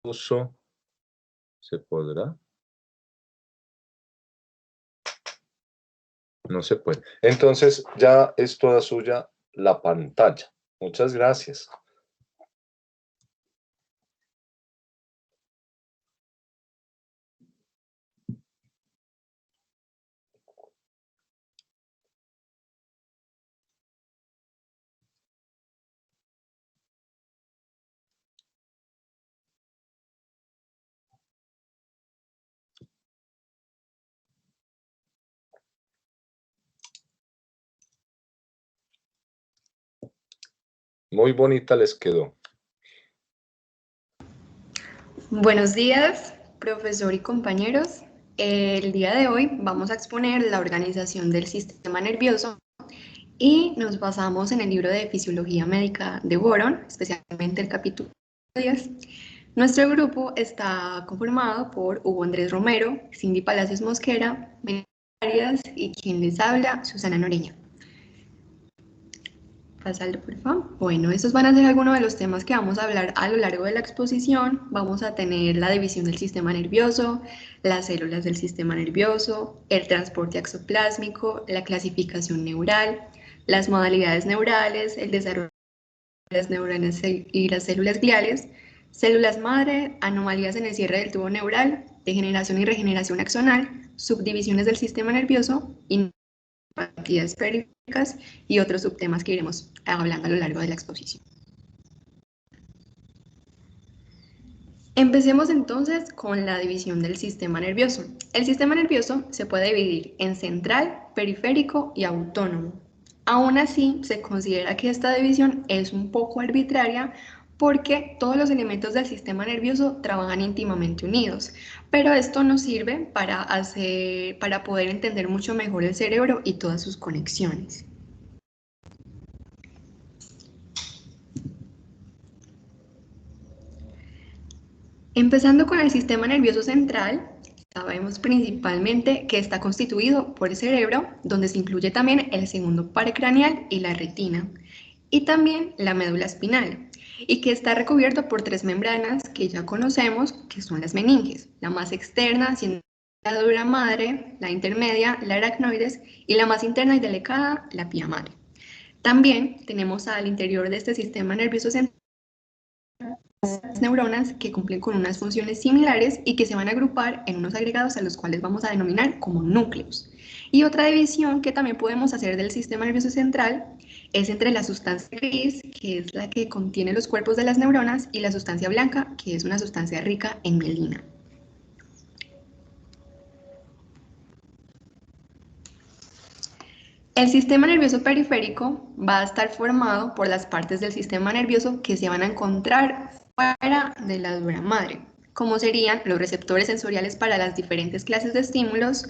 uso, ¿se podrá? No se puede. Entonces ya es toda suya la pantalla. Muchas gracias. Muy bonita les quedó. Buenos días, profesor y compañeros. El día de hoy vamos a exponer la organización del sistema nervioso y nos basamos en el libro de Fisiología Médica de Boron, especialmente el capítulo 10. Nuestro grupo está conformado por Hugo Andrés Romero, Cindy Palacios Mosquera, Arias y quien les habla, Susana Noreña. Pásalo, por favor. Bueno, estos van a ser algunos de los temas que vamos a hablar a lo largo de la exposición. Vamos a tener la división del sistema nervioso, las células del sistema nervioso, el transporte axoplásmico, la clasificación neural, las modalidades neurales, el desarrollo de las neuronas y las células gliales, células madre, anomalías en el cierre del tubo neural, degeneración y regeneración axonal, subdivisiones del sistema nervioso y actividades periféricas y otros subtemas que iremos hablando a lo largo de la exposición. Empecemos entonces con la división del sistema nervioso. El sistema nervioso se puede dividir en central, periférico y autónomo. Aún así, se considera que esta división es un poco arbitraria porque todos los elementos del sistema nervioso trabajan íntimamente unidos, pero esto nos sirve para poder entender mucho mejor el cerebro y todas sus conexiones. Empezando con el sistema nervioso central, sabemos principalmente que está constituido por el cerebro, donde se incluye también el segundo par craneal y la retina, y también la médula espinal, y que está recubierto por tres membranas que ya conocemos, que son las meninges, la más externa siendo la dura madre, la intermedia, la aracnoides, y la más interna y delicada, la pía madre. También tenemos al interior de este sistema nervioso central neuronas que cumplen con unas funciones similares y que se van a agrupar en unos agregados a los cuales vamos a denominar como núcleos. Y otra división que también podemos hacer del sistema nervioso central es entre la sustancia gris, que es la que contiene los cuerpos de las neuronas, y la sustancia blanca, que es una sustancia rica en mielina. El sistema nervioso periférico va a estar formado por las partes del sistema nervioso que se van a encontrar fuera de la dura madre, como serían los receptores sensoriales para las diferentes clases de estímulos,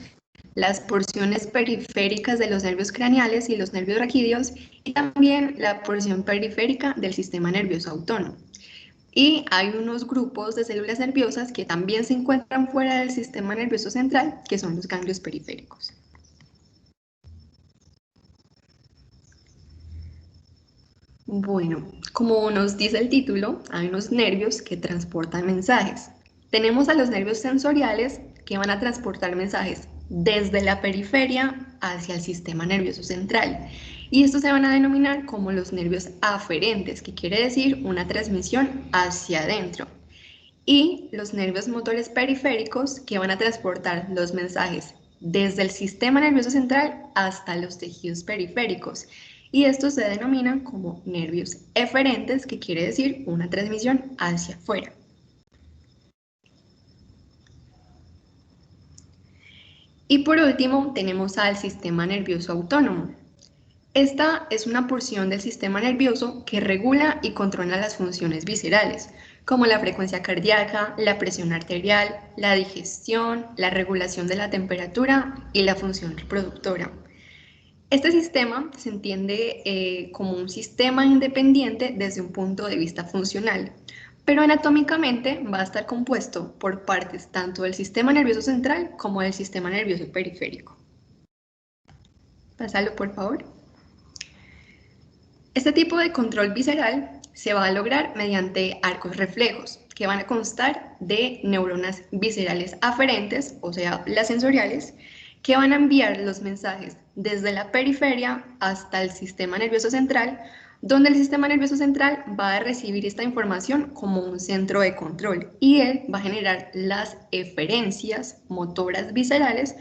las porciones periféricas de los nervios craneales y los nervios raquídeos, y también la porción periférica del sistema nervioso autónomo. Y hay unos grupos de células nerviosas que también se encuentran fuera del sistema nervioso central, que son los ganglios periféricos. Bueno, como nos dice el título, hay unos nervios que transportan mensajes. Tenemos a los nervios sensoriales que van a transportar mensajes desde la periferia hacia el sistema nervioso central. Y estos se van a denominar como los nervios aferentes, que quiere decir una transmisión hacia adentro. Y los nervios motores periféricos que van a transportar los mensajes desde el sistema nervioso central hasta los tejidos periféricos. Y estos se denominan como nervios eferentes, que quiere decir una transmisión hacia afuera. Y por último, tenemos al sistema nervioso autónomo. Esta es una porción del sistema nervioso que regula y controla las funciones viscerales, como la frecuencia cardíaca, la presión arterial, la digestión, la regulación de la temperatura y la función reproductora. Este sistema se entiende como un sistema independiente desde un punto de vista funcional, pero anatómicamente va a estar compuesto por partes tanto del sistema nervioso central como del sistema nervioso periférico. Pásalo, por favor. Este tipo de control visceral se va a lograr mediante arcos reflejos, que van a constar de neuronas viscerales aferentes, o sea, las sensoriales, que van a enviar los mensajes desde la periferia hasta el sistema nervioso central, donde el sistema nervioso central va a recibir esta información como un centro de control y él va a generar las eferencias motoras viscerales,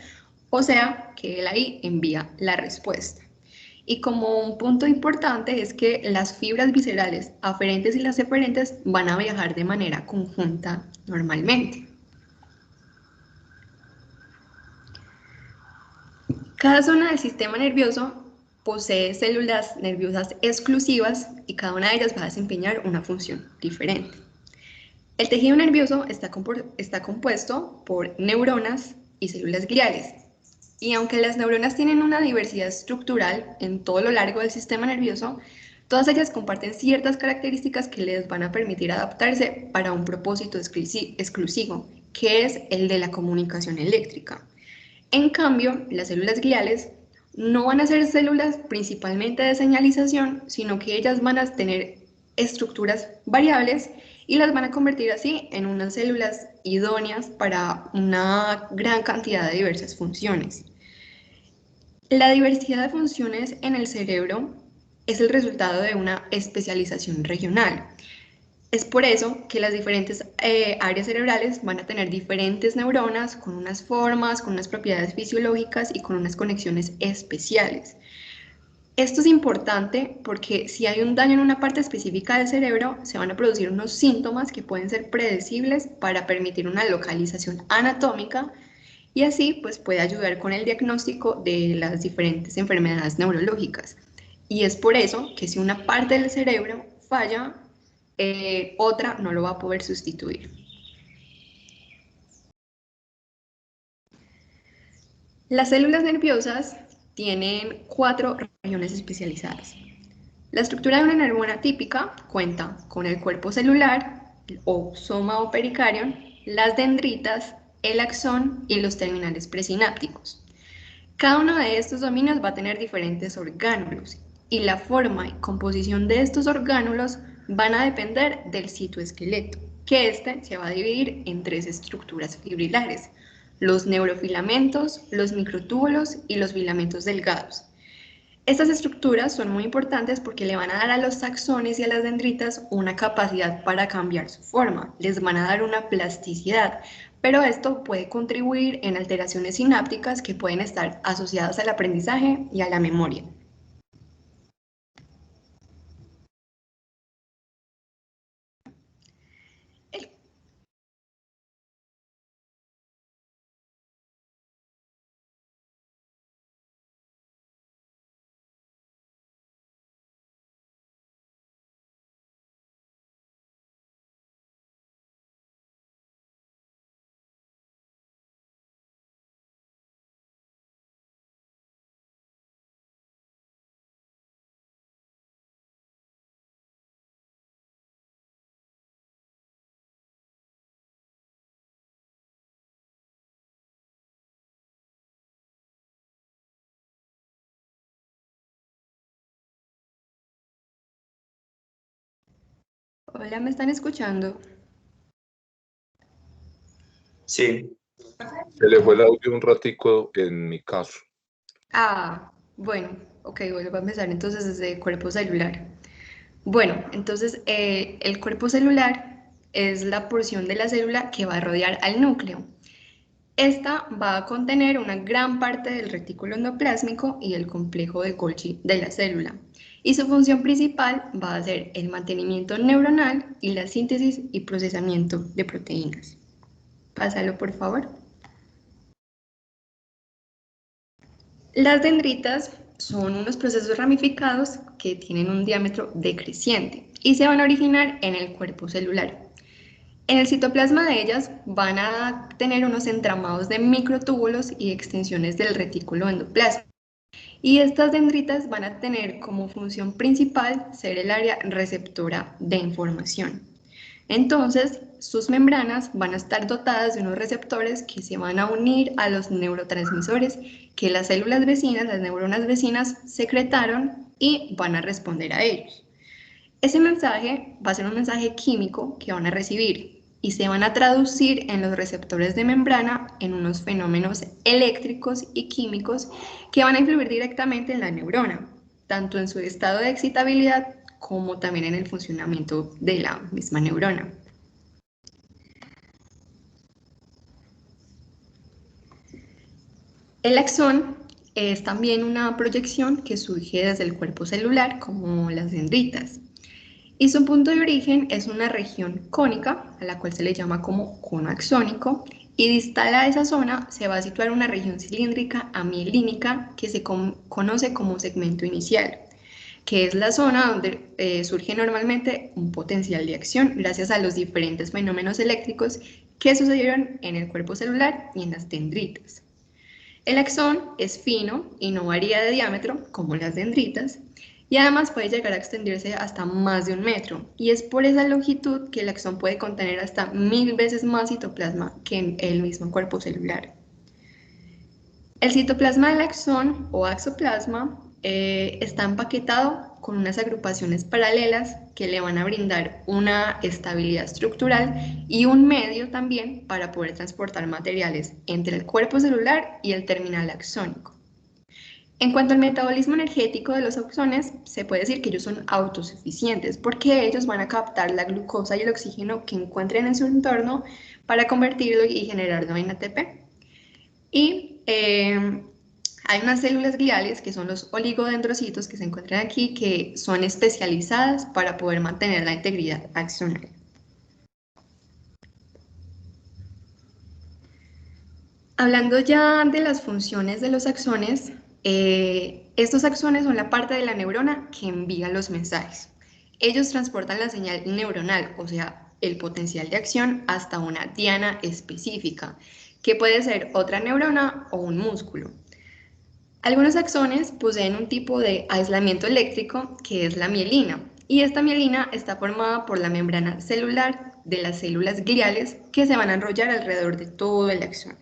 o sea, que él ahí envía la respuesta. Y como un punto importante es que las fibras viscerales aferentes y las eferentes van a viajar de manera conjunta normalmente. Cada zona del sistema nervioso posee células nerviosas exclusivas y cada una de ellas va a desempeñar una función diferente. El tejido nervioso está compuesto por neuronas y células gliales. Y aunque las neuronas tienen una diversidad estructural en todo lo largo del sistema nervioso, todas ellas comparten ciertas características que les van a permitir adaptarse para un propósito exclusivo, que es el de la comunicación eléctrica. En cambio, las células gliales no van a ser células principalmente de señalización, sino que ellas van a tener estructuras variables y las van a convertir así en unas células idóneas para una gran cantidad de diversas funciones. La diversidad de funciones en el cerebro es el resultado de una especialización regional. Es por eso que las diferentes áreas cerebrales van a tener diferentes neuronas con unas formas, con unas propiedades fisiológicas y con unas conexiones especiales. Esto es importante porque si hay un daño en una parte específica del cerebro, se van a producir unos síntomas que pueden ser predecibles para permitir una localización anatómica y así pues puede ayudar con el diagnóstico de las diferentes enfermedades neurológicas. Y es por eso que si una parte del cerebro falla, otra no lo va a poder sustituir. Las células nerviosas tienen 4 regiones especializadas. La estructura de una neurona típica cuenta con el cuerpo celular, o soma o pericarion, las dendritas, el axón y los terminales presinápticos. Cada uno de estos dominios va a tener diferentes orgánulos y la forma y composición de estos orgánulos van a depender del citoesqueleto, que este se va a dividir en 3 estructuras fibrilares: los neurofilamentos, los microtúbulos y los filamentos delgados. Estas estructuras son muy importantes porque le van a dar a los axones y a las dendritas una capacidad para cambiar su forma, les van a dar una plasticidad, pero esto puede contribuir en alteraciones sinápticas que pueden estar asociadas al aprendizaje y a la memoria. Hola, ¿me están escuchando? Sí, Se le fue el audio un ratico en mi caso. Bueno, ok, vuelvo a empezar entonces desde el cuerpo celular. Bueno, entonces el cuerpo celular es la porción de la célula que va a rodear al núcleo. Esta va a contener una gran parte del retículo endoplásmico y el complejo de Golgi de la célula. Y su función principal va a ser el mantenimiento neuronal y la síntesis y procesamiento de proteínas. Pásalo, por favor. Las dendritas son unos procesos ramificados que tienen un diámetro decreciente y se van a originar en el cuerpo celular. En el citoplasma de ellas van a tener unos entramados de microtúbulos y extensiones del retículo endoplasmático. Y estas dendritas van a tener como función principal ser el área receptora de información. Entonces, sus membranas van a estar dotadas de unos receptores que se van a unir a los neurotransmisores que las células vecinas, las neuronas vecinas, secretaron y van a responder a ellos. Ese mensaje va a ser un mensaje químico que van a recibir y se van a traducir en los receptores de membrana en unos fenómenos eléctricos y químicos que van a influir directamente en la neurona, tanto en su estado de excitabilidad como también en el funcionamiento de la misma neurona. El axón es también una proyección que surge desde el cuerpo celular, como las dendritas. Y su punto de origen es una región cónica, a la cual se le llama como cono axónico, y distal a esa zona se va a situar una región cilíndrica amielínica que se conoce como segmento inicial, que es la zona donde surge normalmente un potencial de acción gracias a los diferentes fenómenos eléctricos que sucedieron en el cuerpo celular y en las dendritas. El axón es fino y no varía de diámetro, como las dendritas, y además puede llegar a extenderse hasta más de 1 metro, y es por esa longitud que el axón puede contener hasta 1000 veces más citoplasma que en el mismo cuerpo celular. El citoplasma del axón o axoplasma está empaquetado con unas agrupaciones paralelas que le van a brindar una estabilidad estructural y un medio también para poder transportar materiales entre el cuerpo celular y el terminal axónico. En cuanto al metabolismo energético de los axones, se puede decir que ellos son autosuficientes porque ellos van a captar la glucosa y el oxígeno que encuentren en su entorno para convertirlo y generarlo en ATP. Y hay unas células gliales que son los oligodendrocitos que se encuentran aquí que son especializadas para poder mantener la integridad axonal. Hablando ya de las funciones de los axones, estos axones son la parte de la neurona que envía los mensajes. Ellos transportan la señal neuronal, o sea, el potencial de acción, hasta una diana específica, que puede ser otra neurona o un músculo. Algunos axones poseen un tipo de aislamiento eléctrico que es la mielina, y esta mielina está formada por la membrana celular de las células gliales que se van a enrollar alrededor de todo el axón.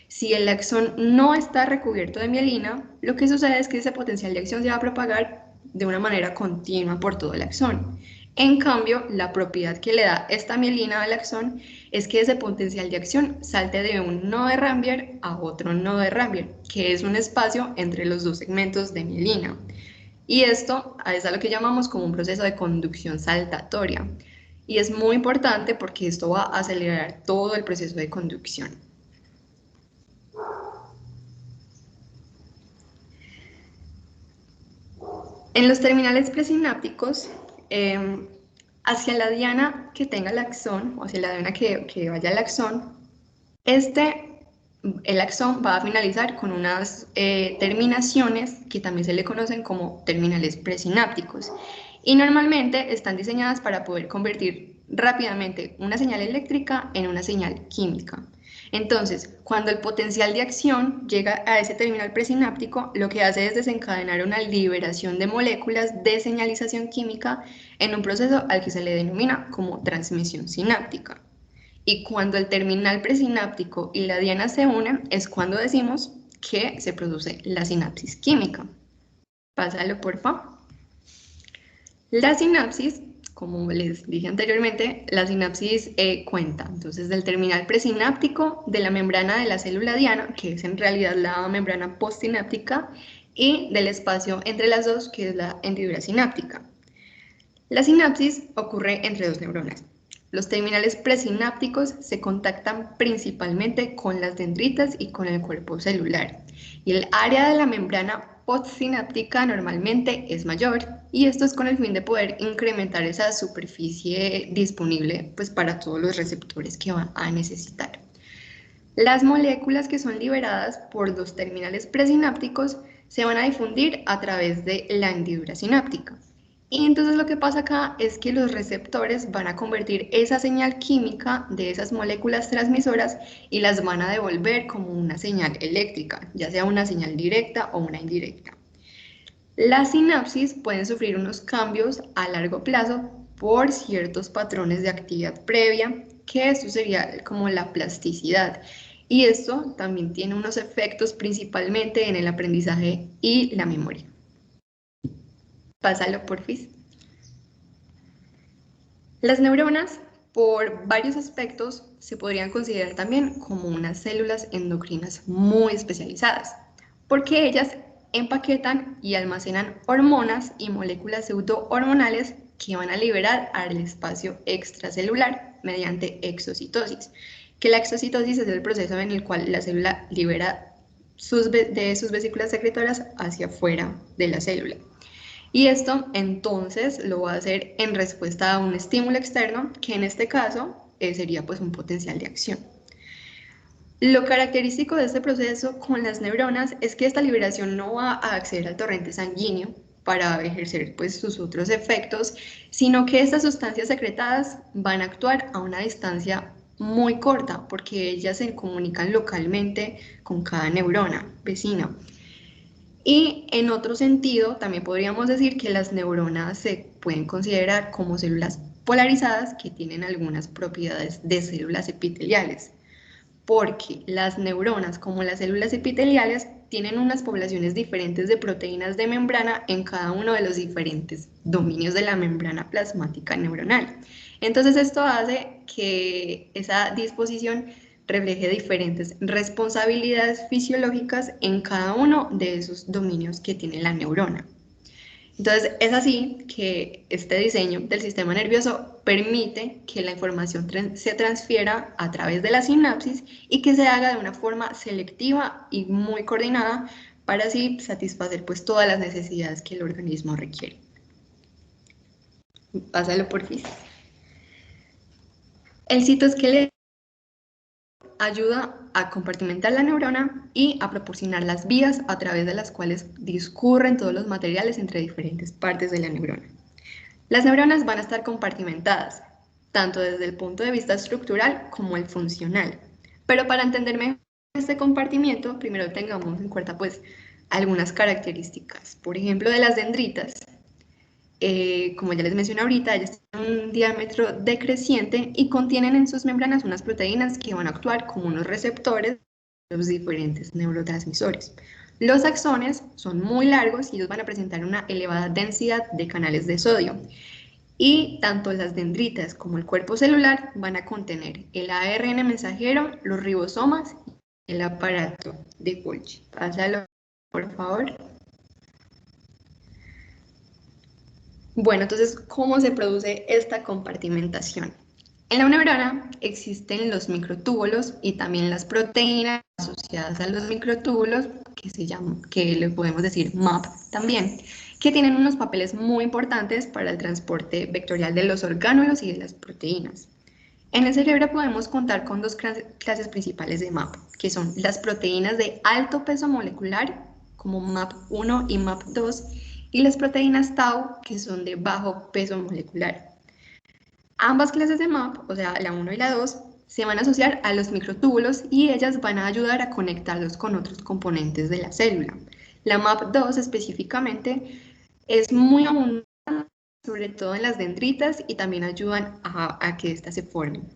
Si el axón no está recubierto de mielina, lo que sucede es que ese potencial de acción se va a propagar de una manera continua por todo el axón. En cambio, la propiedad que le da esta mielina al axón es que ese potencial de acción salte de un nodo de Rambier a otro nodo de Rambier, que es un espacio entre los dos segmentos de mielina. Y esto es a lo que llamamos como un proceso de conducción saltatoria. Y es muy importante porque esto va a acelerar todo el proceso de conducción. En los terminales presinápticos, hacia la diana que tenga el axón, o hacia la diana que vaya al axón, el axón va a finalizar con unas terminaciones que también se le conocen como terminales presinápticos. Y normalmente están diseñadas para poder convertir rápidamente una señal eléctrica en una señal química. Entonces, cuando el potencial de acción llega a ese terminal presináptico, lo que hace es desencadenar una liberación de moléculas de señalización química en un proceso al que se le denomina como transmisión sináptica. Y cuando el terminal presináptico y la diana se unen, es cuando decimos que se produce la sinapsis química. Pásalo, por favor. La sinapsis, como les dije anteriormente, la sinapsis cuenta entonces del terminal presináptico, de la membrana de la célula diana, que es en realidad la membrana postsináptica, y del espacio entre las dos, que es la hendidura sináptica. La sinapsis ocurre entre dos neuronas. Los terminales presinápticos se contactan principalmente con las dendritas y con el cuerpo celular. Y el área de la membrana postsináptica normalmente es mayor, y esto es con el fin de poder incrementar esa superficie disponible pues, para todos los receptores que van a necesitar. Las moléculas que son liberadas por los terminales presinápticos se van a difundir a través de la hendidura sináptica. Y entonces lo que pasa acá es que los receptores van a convertir esa señal química de esas moléculas transmisoras y las van a devolver como una señal eléctrica, ya sea una señal directa o una indirecta. Las sinapsis pueden sufrir unos cambios a largo plazo por ciertos patrones de actividad previa, que esto sería como la plasticidad. Y esto también tiene unos efectos principalmente en el aprendizaje y la memoria. Pásalo, porfis. Las neuronas, por varios aspectos, se podrían considerar también como unas células endocrinas muy especializadas, porque ellas empaquetan y almacenan hormonas y moléculas pseudohormonales que van a liberar al espacio extracelular mediante exocitosis, que la exocitosis es el proceso en el cual la célula libera de sus vesículas secretoras hacia afuera de la célula. Y esto entonces lo va a hacer en respuesta a un estímulo externo, que en este caso sería pues un potencial de acción. Lo característico de este proceso con las neuronas es que esta liberación no va a acceder al torrente sanguíneo para ejercer pues sus otros efectos, sino que estas sustancias secretadas van a actuar a una distancia muy corta porque ellas se comunican localmente con cada neurona vecina. Y en otro sentido, también podríamos decir que las neuronas se pueden considerar como células polarizadas que tienen algunas propiedades de células epiteliales, porque las neuronas, como las células epiteliales, tienen unas poblaciones diferentes de proteínas de membrana en cada uno de los diferentes dominios de la membrana plasmática neuronal. Entonces esto hace que esa disposición refleje diferentes responsabilidades fisiológicas en cada uno de esos dominios que tiene la neurona. Entonces, es así que este diseño del sistema nervioso permite que la información se transfiera a través de la sinapsis y que se haga de una forma selectiva y muy coordinada para así satisfacer pues todas las necesidades que el organismo requiere. Pásalo por fin. El citoesqueleto ayuda a compartimentar la neurona y a proporcionar las vías a través de las cuales discurren todos los materiales entre diferentes partes de la neurona. Las neuronas van a estar compartimentadas, tanto desde el punto de vista estructural como el funcional. Pero para entender mejor este compartimiento, primero tengamos en cuenta pues algunas características. Por ejemplo, de las dendritas, como ya les mencioné ahorita, ellas tienen un diámetro decreciente y contienen en sus membranas unas proteínas que van a actuar como unos receptores de los diferentes neurotransmisores. Los axones son muy largos y ellos van a presentar una elevada densidad de canales de sodio. Y tanto las dendritas como el cuerpo celular van a contener el ARN mensajero, los ribosomas y el aparato de Golgi. Pásalo, por favor. Bueno, entonces, ¿cómo se produce esta compartimentación? En la neurona existen los microtúbulos y también las proteínas asociadas a los microtúbulos, que le podemos decir MAP también, que tienen unos papeles muy importantes para el transporte vectorial de los orgánulos y de las proteínas. En el cerebro podemos contar con dos clases principales de MAP, que son las proteínas de alto peso molecular, como MAP1 y MAP2, y las proteínas tau, que son de bajo peso molecular. Ambas clases de MAP, o sea, la 1 y la 2, se van a asociar a los microtúbulos y ellas van a ayudar a conectarlos con otros componentes de la célula. La MAP2 específicamente es muy abundante, sobre todo en las dendritas, y también ayudan a que éstas se formen.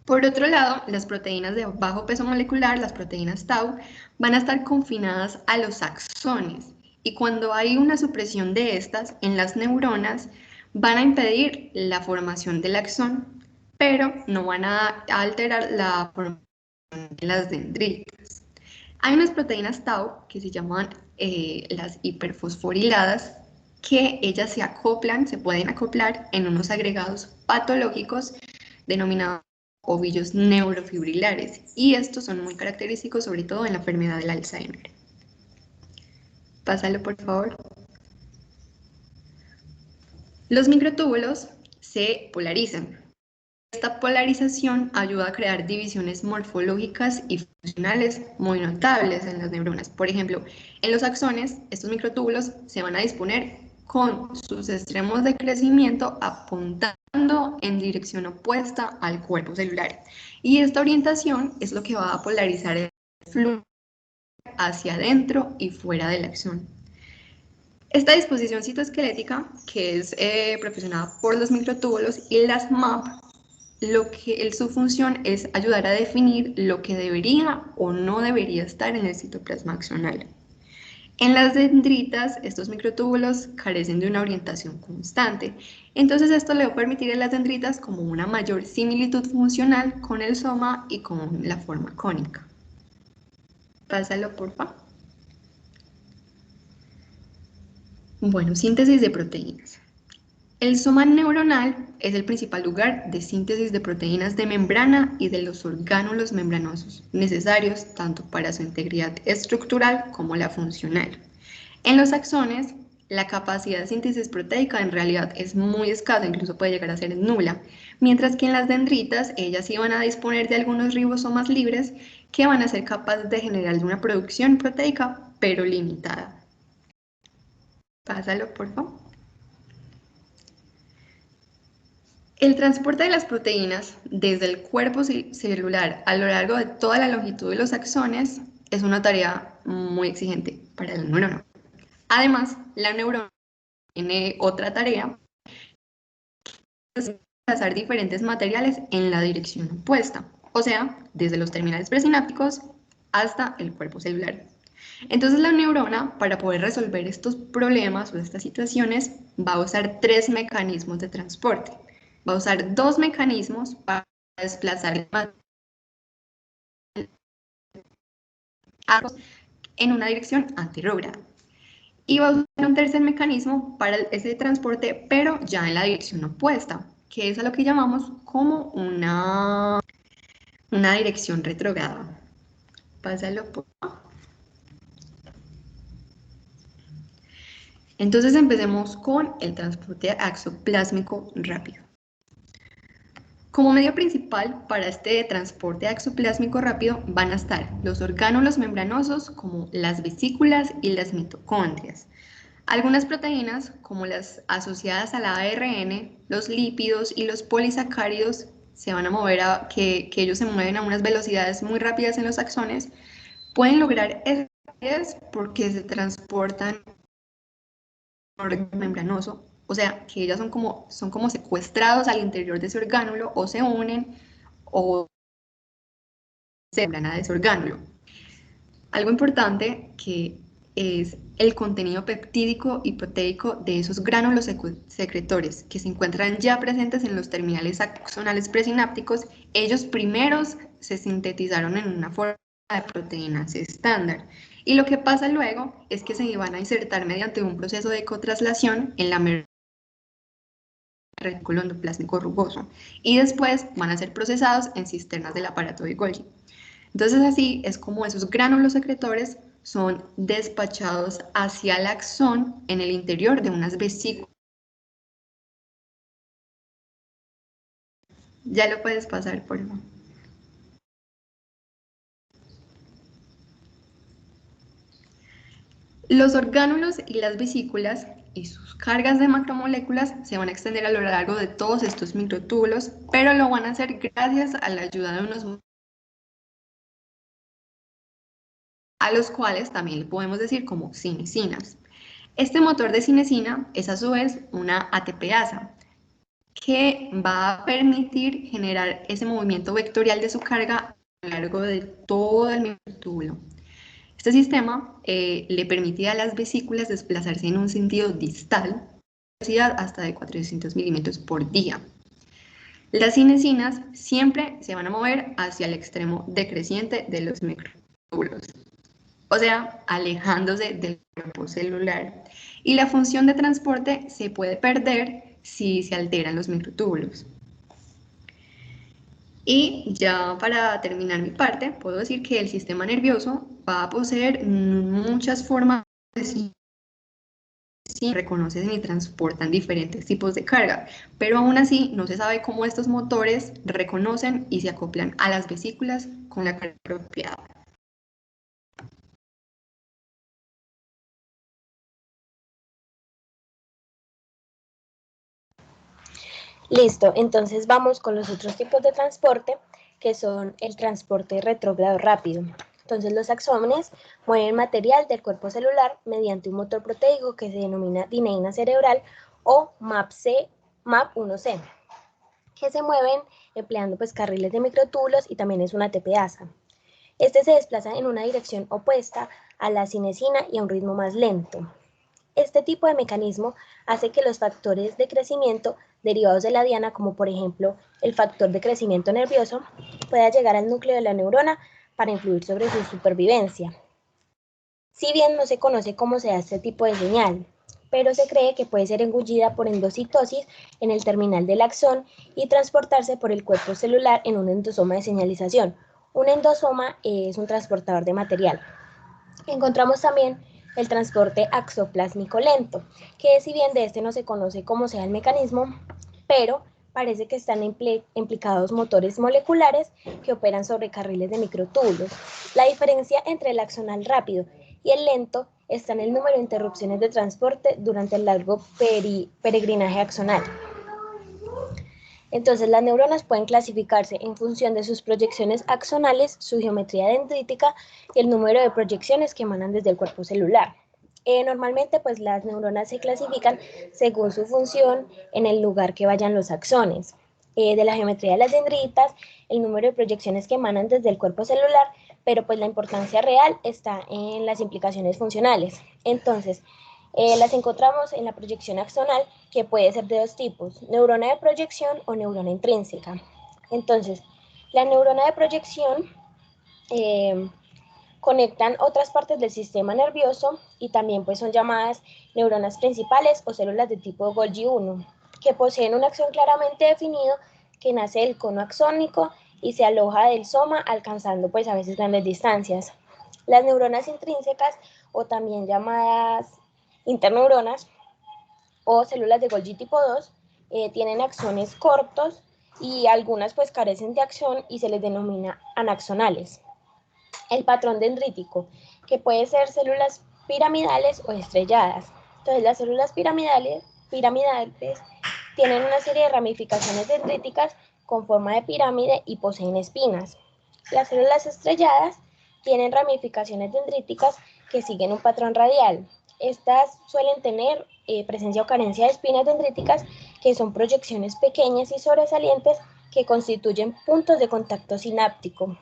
Por otro lado, las proteínas de bajo peso molecular, las proteínas tau, van a estar confinadas a los axones, y cuando hay una supresión de estas en las neuronas, van a impedir la formación del axón, pero no van a alterar la formación de las dendritas. Hay unas proteínas tau que se llaman las hiperfosforiladas, que ellas se pueden acoplar en unos agregados patológicos denominados ovillos neurofibrilares, y estos son muy característicos sobre todo en la enfermedad del Alzheimer. Pásalo, por favor. Los microtúbulos se polarizan. Esta polarización ayuda a crear divisiones morfológicas y funcionales muy notables en las neuronas. Por ejemplo, en los axones, estos microtúbulos se van a disponer con sus extremos de crecimiento apuntando en dirección opuesta al cuerpo celular. Y esta orientación es lo que va a polarizar el flujo hacia adentro y fuera del axón. Esta disposición citoesquelética, que es proporcionada por los microtúbulos y las MAP, su función es ayudar a definir lo que debería o no debería estar en el citoplasma axonal. En las dendritas, estos microtúbulos carecen de una orientación constante. Entonces esto le va a permitir a las dendritas como una mayor similitud funcional con el soma y con la forma cónica. Pásalo, por favor. Bueno, síntesis de proteínas. El soma neuronal es el principal lugar de síntesis de proteínas de membrana y de los orgánulos membranosos, necesarios tanto para su integridad estructural como la funcional. En los axones, la capacidad de síntesis proteica en realidad es muy escasa, incluso puede llegar a ser nula, mientras que en las dendritas ellas sí van a disponer de algunos ribosomas libres que van a ser capaces de generar una producción proteica, pero limitada. Pásalo, por favor. El transporte de las proteínas desde el cuerpo celular a lo largo de toda la longitud de los axones es una tarea muy exigente para el neurona. Además, la neurona tiene otra tarea, desplazar diferentes materiales en la dirección opuesta, o sea, desde los terminales presinápticos hasta el cuerpo celular. Entonces la neurona, para poder resolver estos problemas o estas situaciones, va a usar tres mecanismos de transporte. Va a usar dos mecanismos para desplazar el material en una dirección antirrógrada. Y va a usar un tercer mecanismo para ese transporte, pero ya en la dirección opuesta, que es a lo que llamamos como una dirección retrógrada. Pásalo por... Entonces empecemos con el transporte axoplásmico rápido. Como medio principal para este transporte axoplásmico rápido van a estar los orgánulos membranosos como las vesículas y las mitocondrias. Algunas proteínas, como las asociadas al ARN, los lípidos y los polisacáridos, se van a mover que ellos se mueven a unas velocidades muy rápidas en los axones, pueden lograr eso porque se transportan membranoso, o sea, que ellas son como secuestrados al interior de ese orgánulo o se unen o se membrana de ese orgánulo. Algo importante que es el contenido peptídico y proteico de esos gránulos secretores que se encuentran ya presentes en los terminales axonales presinápticos. Ellos primeros se sintetizaron en una forma de proteínas estándar. Y lo que pasa luego es que se van a insertar mediante un proceso de cotraslación en la retículo endoplásmico rugoso y después van a ser procesados en cisternas del aparato de Golgi. Entonces así es como esos gránulos secretores son despachados hacia el axón en el interior de unas vesículas. Ya lo puedes pasar, por favor. Los orgánulos y las vesículas y sus cargas de macromoléculas se van a extender a lo largo de todos estos microtúbulos, pero lo van a hacer gracias a la ayuda de unos a los cuales también le podemos decir como cinesinas. Este motor de cinesina es a su vez una ATPasa que va a permitir generar ese movimiento vectorial de su carga a lo largo de todo el microtúbulo. Este sistema le permite a las vesículas desplazarse en un sentido distal, velocidad hasta de 400 milímetros por día. Las cinesinas siempre se van a mover hacia el extremo decreciente de los microtúbulos, o sea, alejándose del cuerpo celular. Y la función de transporte se puede perder si se alteran los microtúbulos. Y ya para terminar mi parte, puedo decir que el sistema nervioso va a poseer muchas formas de reconocen y transportan diferentes tipos de carga, pero aún así no se sabe cómo estos motores reconocen y se acoplan a las vesículas con la carga apropiada. Listo, entonces vamos con los otros tipos de transporte, que son el transporte retrógrado rápido. Entonces los axones mueven material del cuerpo celular mediante un motor proteico que se denomina dineína cerebral o MAP1C, que se mueven empleando pues carriles de microtúbulos y también es una ATPasa. Este se desplaza en una dirección opuesta a la cinesina y a un ritmo más lento. Este tipo de mecanismo hace que los factores de crecimiento derivados de la diana, como por ejemplo el factor de crecimiento nervioso, pueda llegar al núcleo de la neurona para influir sobre su supervivencia. Si bien no se conoce cómo se da este tipo de señal, pero se cree que puede ser engullida por endocitosis en el terminal del axón y transportarse por el cuerpo celular en un endosoma de señalización. Un endosoma es un transportador de material. Encontramos también el transporte axoplásmico lento, que si bien de este no se conoce cómo sea el mecanismo, pero parece que están implicados motores moleculares que operan sobre carriles de microtúbulos. La diferencia entre el axonal rápido y el lento está en el número de interrupciones de transporte durante el largo peregrinaje axonal. Entonces, las neuronas pueden clasificarse en función de sus proyecciones axonales, su geometría dendrítica y el número de proyecciones que emanan desde el cuerpo celular. Normalmente, pues las neuronas se clasifican según su función en el lugar que vayan los axones. De la geometría de las dendritas, el número de proyecciones que emanan desde el cuerpo celular, pero pues la importancia real está en las implicaciones funcionales. Entonces, las encontramos en la proyección axonal, que puede ser de dos tipos, neurona de proyección o neurona intrínseca. Entonces, la neurona de proyección conectan otras partes del sistema nervioso y también pues son llamadas neuronas principales o células de tipo Golgi 1, que poseen un axón claramente definido que nace del cono axónico y se aloja del soma alcanzando pues a veces grandes distancias. Las neuronas intrínsecas o también llamadas interneuronas o células de Golgi tipo 2 tienen axones cortos y algunas pues carecen de axón y se les denomina anaxonales. El patrón dendrítico, que puede ser células piramidales o estrelladas. Entonces las células piramidales tienen una serie de ramificaciones dendríticas con forma de pirámide y poseen espinas. Las células estrelladas tienen ramificaciones dendríticas que siguen un patrón radial. Estas suelen tener presencia o carencia de espinas dendríticas, que son proyecciones pequeñas y sobresalientes que constituyen puntos de contacto sináptico.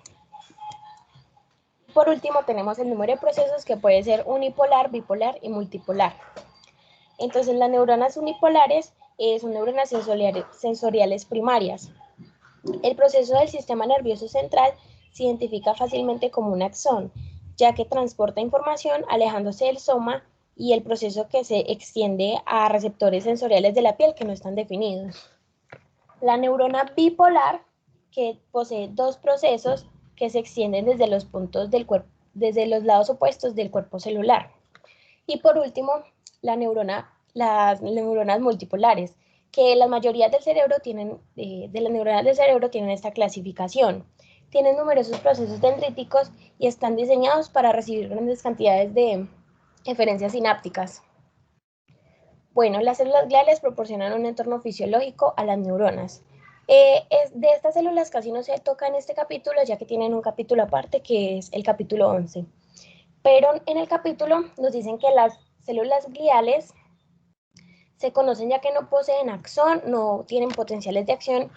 Por último, tenemos el número de procesos, que puede ser unipolar, bipolar y multipolar. Entonces, las neuronas unipolares son neuronas sensoriales primarias. El proceso del sistema nervioso central se identifica fácilmente como un axón, ya que transporta información alejándose del soma, y el proceso que se extiende a receptores sensoriales de la piel que no están definidos. La neurona bipolar, que posee dos procesos que se extienden desde los puntos del cuerpo, desde los lados opuestos del cuerpo celular. Y por último, las neuronas multipolares, que la mayoría del cerebro tienen, de las neuronas del cerebro tienen esta clasificación. Tienen numerosos procesos dendríticos y están diseñados para recibir grandes cantidades de eferencias sinápticas. Bueno, las células gliales proporcionan un entorno fisiológico a las neuronas. De estas células casi no se toca en este capítulo, ya que tienen un capítulo aparte, que es el capítulo 11. Pero en el capítulo nos dicen que las células gliales se conocen ya que no poseen axón, no tienen potenciales de acción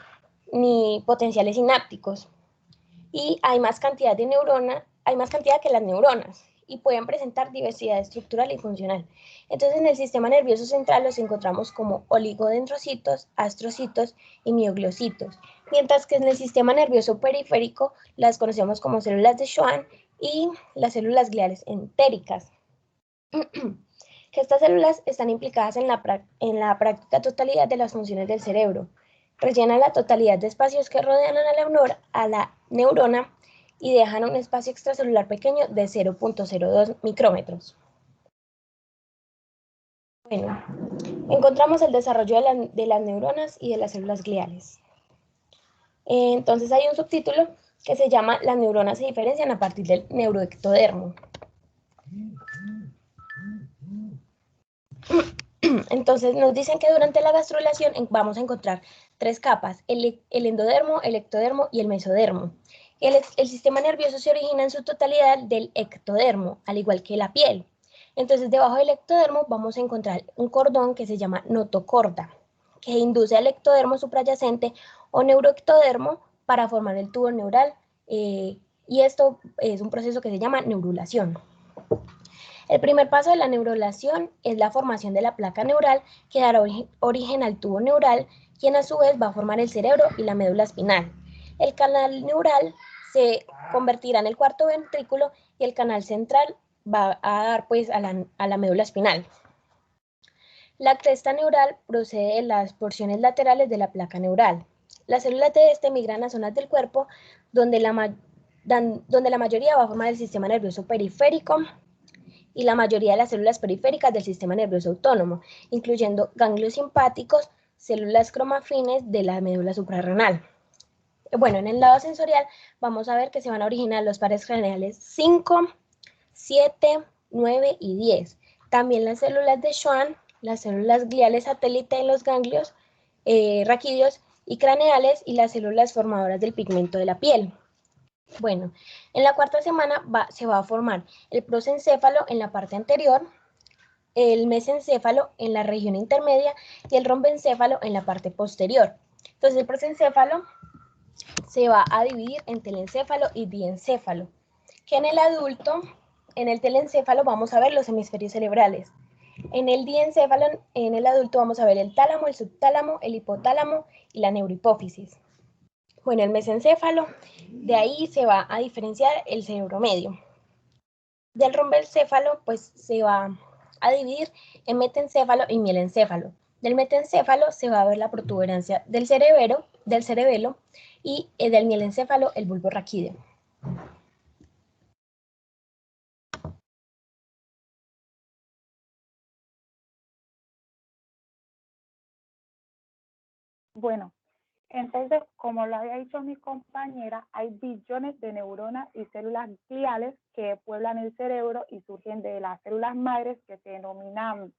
ni potenciales sinápticos. Y hay más cantidad de neuronas, hay más cantidad que las neuronas, y pueden presentar diversidad estructural y funcional. Entonces, en el sistema nervioso central los encontramos como oligodendrocitos, astrocitos y mioglocitos, mientras que en el sistema nervioso periférico las conocemos como células de Schwann y las células gliales entéricas. Que estas células están implicadas en la práctica totalidad de las funciones del cerebro. Rellenan la totalidad de espacios que rodean a la neurona y dejan un espacio extracelular pequeño de 0.02 micrómetros. Bueno, encontramos el desarrollo de las neuronas y de las células gliales. Entonces hay un subtítulo que se llama "Las neuronas se diferencian a partir del neuroectodermo". Entonces nos dicen que durante la gastrulación vamos a encontrar tres capas: el endodermo, el ectodermo y el mesodermo. El sistema nervioso se origina en su totalidad del ectodermo, al igual que la piel. Entonces, debajo del ectodermo vamos a encontrar un cordón que se llama notocorda, que induce al ectodermo suprayacente o neuroectodermo para formar el tubo neural, y esto es un proceso que se llama neurulación. El primer paso de la neurulación es la formación de la placa neural que dará origen al tubo neural, quien a su vez va a formar el cerebro y la médula espinal. El canal neural se convertirá en el cuarto ventrículo y el canal central va a dar pues a la médula espinal. La cresta neural procede de las porciones laterales de la placa neural. Las células de este migran a zonas del cuerpo donde la mayoría va a formar el sistema nervioso periférico y la mayoría de las células periféricas del sistema nervioso autónomo, incluyendo ganglios simpáticos, células cromafines de la médula suprarrenal. Bueno, en el lado sensorial vamos a ver que se van a originar los pares craneales 5, 7, 9 y 10. También las células de Schwann, las células gliales satélite de los ganglios raquídeos y craneales y las células formadoras del pigmento de la piel. Bueno, en la cuarta semana se va a formar el prosencéfalo en la parte anterior, el mesencéfalo en la región intermedia y el rombencéfalo en la parte posterior. Entonces el prosencéfalo se va a dividir en telencéfalo y diencéfalo, que en el adulto, en el telencéfalo vamos a ver los hemisferios cerebrales. En el diencéfalo, en el adulto, vamos a ver el tálamo, el subtálamo, el hipotálamo y la neurohipófisis. Bueno, el mesencéfalo, de ahí se va a diferenciar el cerebro medio. Del rombencéfalo, pues se va a dividir en metencéfalo y mielencéfalo. Del metencéfalo se va a ver la protuberancia del cerebelo y del mielencéfalo el bulbo raquídeo. Bueno, entonces, como lo había dicho mi compañera, hay billones de neuronas y células gliales que pueblan el cerebro y surgen de las células madres que se denominan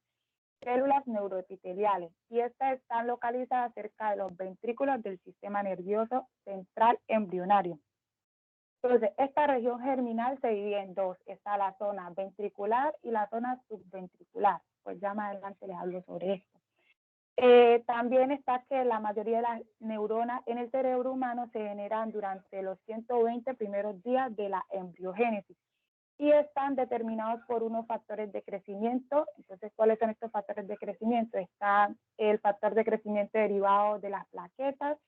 células neuroepiteliales, y estas están localizadas cerca de los ventrículos del sistema nervioso central embrionario. Entonces, esta región germinal se divide en dos. Está la zona ventricular y la zona subventricular. Pues ya más adelante les hablo sobre esto. También está que la mayoría de las neuronas en el cerebro humano se generan durante los 120 primeros días de la embriogénesis y están determinados por unos factores de crecimiento. Entonces, ¿cuáles son estos factores de crecimiento? Está el factor de crecimiento derivado de las plaquetas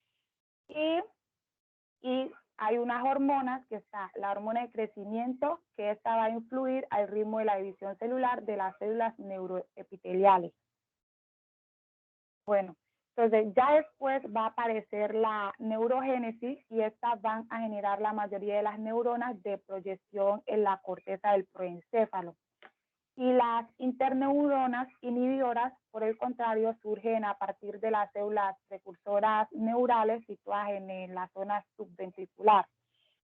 y hay unas hormonas, que está la hormona de crecimiento, que esta va a influir al ritmo de la división celular de las células neuroepiteliales. Bueno, entonces ya después va a aparecer la neurogénesis y estas van a generar la mayoría de las neuronas de proyección en la corteza del proencéfalo. Y las interneuronas inhibidoras, por el contrario, surgen a partir de las células precursoras neurales situadas en la zona subventricular.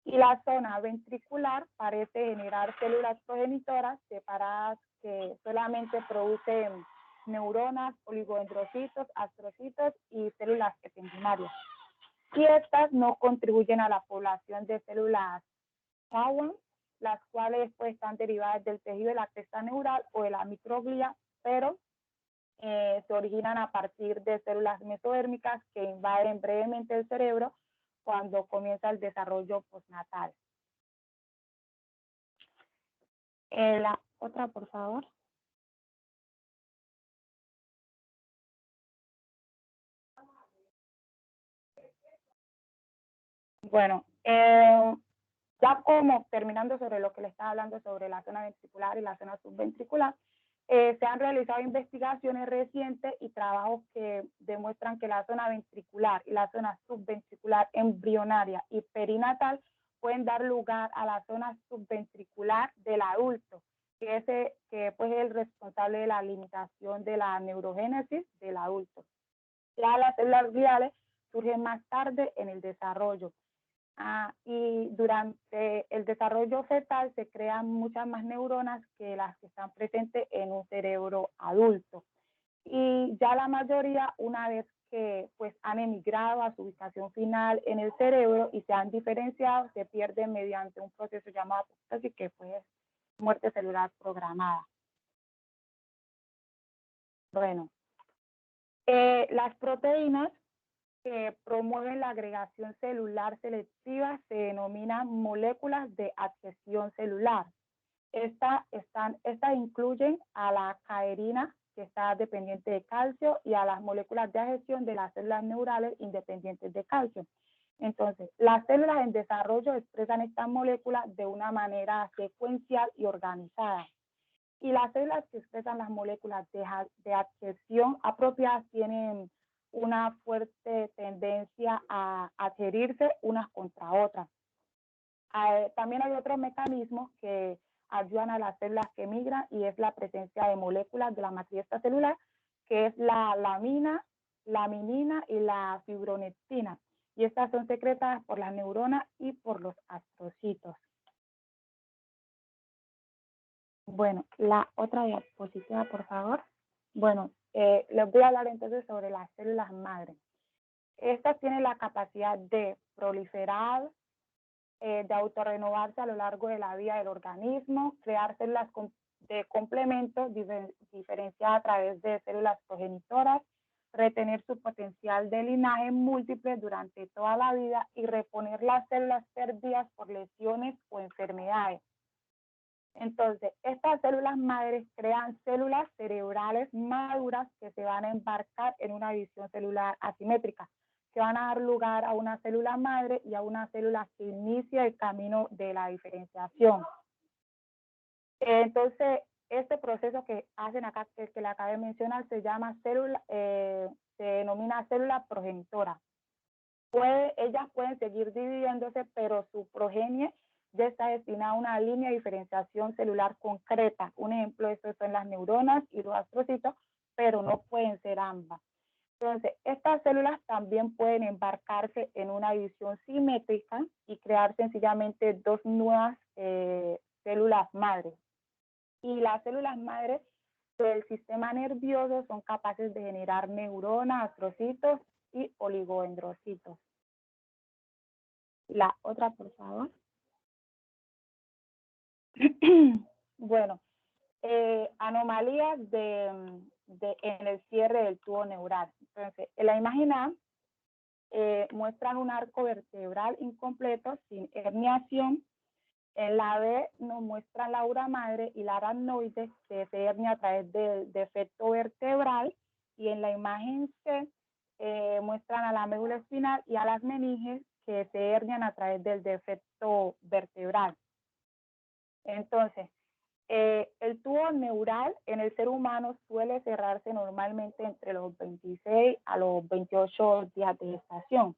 Y la zona ventricular parece generar células progenitoras separadas que solamente producen neuronas, oligodendrocitos, astrocitos y células ependimarias. Y estas no contribuyen a la población de células Schwann, las cuales pues están derivadas del tejido de la cresta neural o de la microglia, pero se originan a partir de células mesodérmicas que invaden brevemente el cerebro cuando comienza el desarrollo postnatal. La otra, por favor. Bueno, ya como terminando sobre lo que le estaba hablando sobre la zona ventricular y la zona subventricular, se han realizado investigaciones recientes y trabajos que demuestran que la zona ventricular y la zona subventricular embrionaria y perinatal pueden dar lugar a la zona subventricular del adulto, que pues es el responsable de la limitación de la neurogénesis del adulto. Ya las células gliales surgen más tarde en el desarrollo. Y durante el desarrollo fetal se crean muchas más neuronas que las que están presentes en un cerebro adulto. Y ya la mayoría, una vez que pues han emigrado a su ubicación final en el cerebro y se han diferenciado, se pierden mediante un proceso llamado apoptosis, que pues es muerte celular programada. Bueno, las proteínas que promueven la agregación celular selectiva se denominan moléculas de adhesión celular. Estas incluyen a la caerina, que está dependiente de calcio, y a las moléculas de adhesión de las células neurales independientes de calcio. Entonces, las células en desarrollo expresan estas moléculas de una manera secuencial y organizada. Y las células que expresan las moléculas de adhesión apropiadas tienen una fuerte tendencia a adherirse unas contra otras. También hay otros mecanismos que ayudan a las células que migran, y es la presencia de moléculas de la matriz extracelular, que es la lamina, laminina y la fibronectina. Y estas son secretadas por las neuronas y por los astrocitos. Bueno, la otra diapositiva, por favor. Bueno, les voy a hablar entonces sobre las células madre. Estas tienen la capacidad de proliferar, de autorrenovarse a lo largo de la vida del organismo, crear células de complementos diferenciadas a través de células progenitoras, retener su potencial de linaje múltiple durante toda la vida y reponer las células perdidas por lesiones o enfermedades. Entonces, estas células madres crean células cerebrales maduras que se van a embarcar en una división celular asimétrica, que van a dar lugar a una célula madre y a una célula que inicia el camino de la diferenciación. Entonces, este proceso que hacen acá, que le acabé de mencionar, se llama se denomina célula progenitora. Ellas pueden seguir dividiéndose, pero su progenie ya está destinada a una línea de diferenciación celular concreta. Un ejemplo de esto son las neuronas y los astrocitos, pero no pueden ser ambas. Entonces, estas células también pueden embarcarse en una división simétrica y crear sencillamente dos nuevas células madres. Y las células madres del sistema nervioso son capaces de generar neuronas, astrocitos y oligodendrocitos. La otra, por favor. Bueno, anomalías en el cierre del tubo neural. Entonces, en la imagen A muestran un arco vertebral incompleto sin herniación. En la B nos muestran la ura madre y la aracnoide, que se hernia a través del defecto vertebral. Y en la imagen C muestran a la médula espinal y a las meninges, que se hernian a través del defecto vertebral. Entonces, el tubo neural en el ser humano suele cerrarse normalmente entre los 26 a los 28 días de gestación.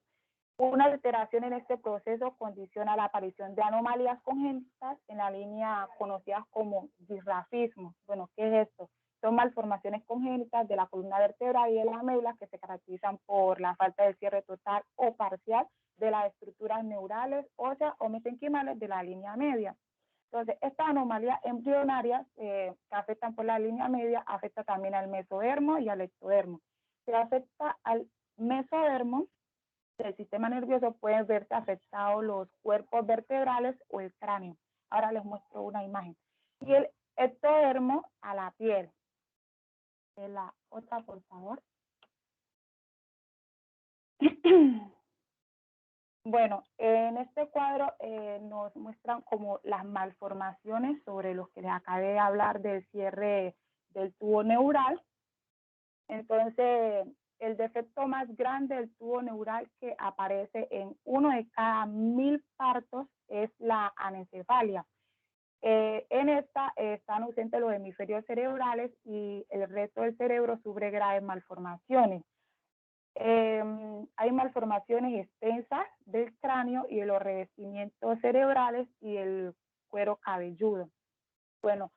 Una alteración en este proceso condiciona la aparición de anomalías congénitas en la línea conocidas como disrafismo. Bueno, ¿qué es esto? Son malformaciones congénitas de la columna vertebral y de las médulas que se caracterizan por la falta de cierre total o parcial de las estructuras neurales, óseas o mesenquimales de la línea media. Entonces, estas anomalías embrionarias que afectan por la línea media afectan también al mesodermo y al ectodermo. Si afecta al mesodermo del sistema nervioso, pueden verse afectados los cuerpos vertebrales o el cráneo. Ahora les muestro una imagen. Y el ectodermo a la piel. La otra, por favor. Bueno, en este cuadro nos muestran como las malformaciones sobre los que les acabé de hablar del cierre del tubo neural. Entonces, el defecto más grande del tubo neural que aparece en 1 de cada 1000 partos es la anencefalia. En esta están ausentes los hemisferios cerebrales y el resto del cerebro sufre graves malformaciones. Hay malformaciones extensas del cráneo y de los revestimientos cerebrales y el cuero cabelludo. Bueno,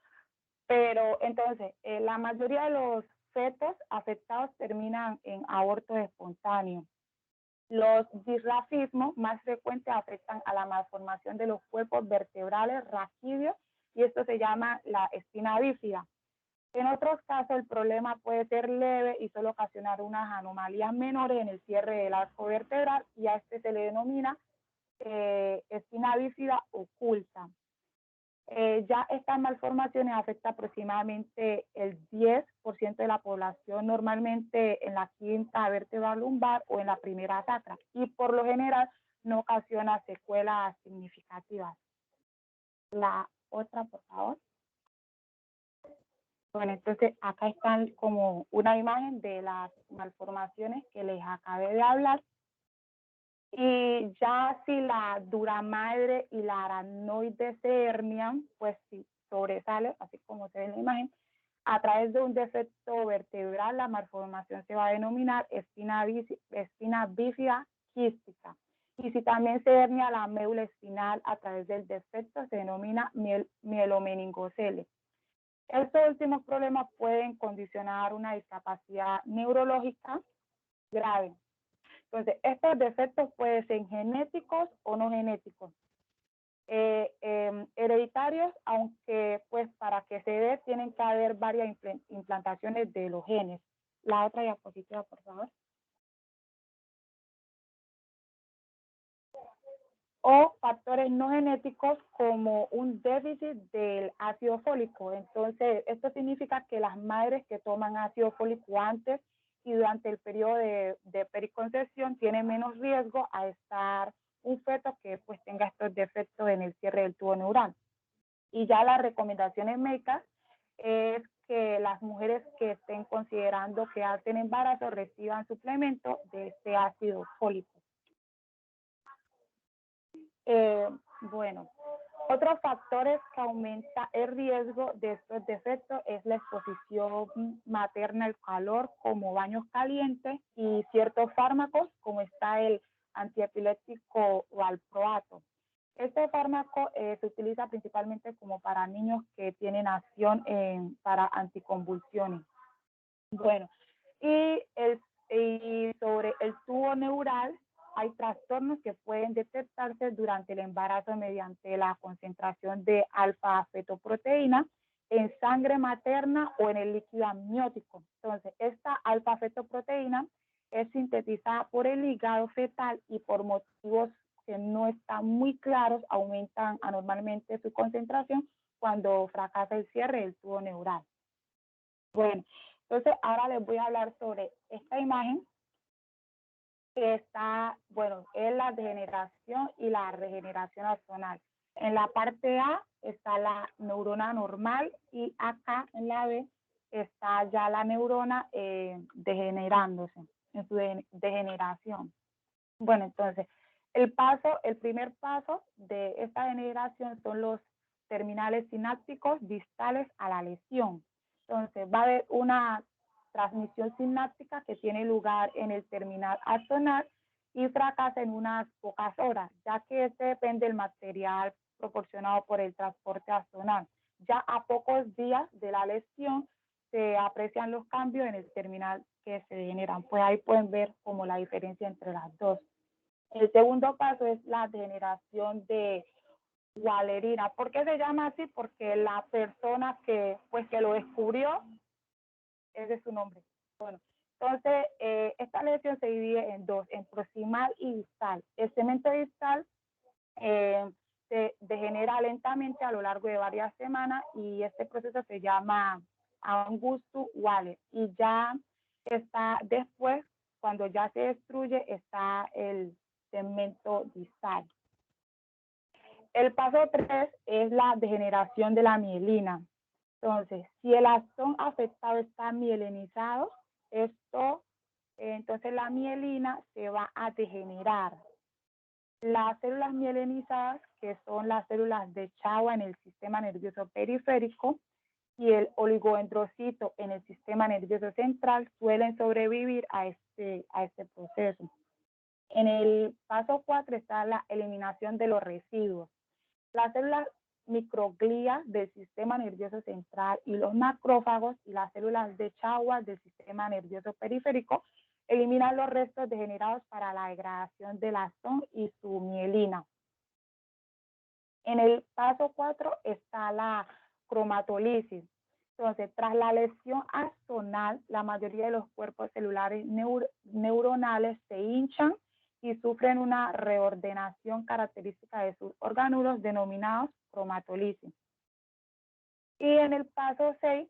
pero entonces la mayoría de los fetos afectados terminan en abortos espontáneos. Los disrafismos más frecuentes afectan a la malformación de los cuerpos vertebrales raquídeos y esto se llama la espina bífida. En otros casos, el problema puede ser leve y solo ocasionar unas anomalías menores en el cierre del arco vertebral y a este se le denomina espina bífida oculta. Ya estas malformaciones afectan aproximadamente el 10% de la población, normalmente en la quinta vértebra lumbar o en la primera sacra, y por lo general no ocasiona secuelas significativas. La otra, por favor. Bueno, entonces acá están como una imagen de las malformaciones que les acabé de hablar. Y ya si la dura madre y la aracnoide se hernian, pues si sobresale, así como se ve en la imagen, a través de un defecto vertebral, la malformación se va a denominar espina bífida quística. Y si también se hernia la médula espinal a través del defecto, se denomina mielomeningocele. Estos últimos problemas pueden condicionar una discapacidad neurológica grave. Entonces, estos defectos pueden ser genéticos o no genéticos. Hereditarios, aunque pues para que se dé tienen que haber varias implantaciones de los genes. La otra diapositiva, por favor. O factores no genéticos como un déficit del ácido fólico. Entonces, esto significa que las madres que toman ácido fólico antes y durante el periodo de periconcepción tienen menos riesgo a estar un feto que pues tenga estos defectos en el cierre del tubo neural. Y ya las recomendaciones médicas es que las mujeres que estén considerando que hacen embarazo reciban suplemento de este ácido fólico. Bueno, otros factores que aumenta el riesgo de estos defectos es la exposición materna al calor, como baños calientes y ciertos fármacos, como está el antiepiléptico valproato. Este fármaco se utiliza principalmente como para niños que tienen acción para anticonvulsiones. Bueno, y sobre el tubo neural, hay trastornos que pueden detectarse durante el embarazo mediante la concentración de alfa-fetoproteína en sangre materna o en el líquido amniótico. Entonces, esta alfa-fetoproteína es sintetizada por el hígado fetal y por motivos que no están muy claros, aumentan anormalmente su concentración cuando fracasa el cierre del tubo neural. Bueno, entonces ahora les voy a hablar sobre esta imagen que está, bueno, es la degeneración y la regeneración axonal. En la parte A está la neurona normal y acá en la B está ya la neurona degenerándose, en su degeneración. Bueno, entonces, el primer paso de esta degeneración son los terminales sinápticos distales a la lesión. Entonces, va a haber una transmisión sináptica que tiene lugar en el terminal axonal y fracasa en unas pocas horas, ya que este depende del material proporcionado por el transporte axonal. Ya a pocos días de la lesión se aprecian los cambios en el terminal que se generan. Pues ahí pueden ver como la diferencia entre las dos. El segundo paso es la degeneración de Walleriana. ¿Por qué se llama así? Porque la persona que lo descubrió, ese es su nombre. Bueno, entonces esta lesión se divide en dos, en proximal y distal. El segmento distal se degenera lentamente a lo largo de varias semanas y este proceso se llama Augustus-Waller. Y ya está después, cuando ya se destruye, está el segmento distal. El paso 3 es la degeneración de la mielina. Entonces, si el axón afectado está mielinizado, entonces la mielina se va a degenerar. Las células mielinizadas, que son las células de Chawa en el sistema nervioso periférico, y el oligodendrocito en el sistema nervioso central, suelen sobrevivir a este proceso. En el paso 4 está la eliminación de los residuos. Las células microglía del sistema nervioso central y los macrófagos y las células de Chawa del sistema nervioso periférico eliminan los restos degenerados para la degradación del axón y su mielina. En el paso 4 está la cromatolisis. Entonces, tras la lesión axonal, la mayoría de los cuerpos celulares neuronales se hinchan y sufren una reordenación característica de sus orgánulos denominados cromatolisis. Y en el paso 6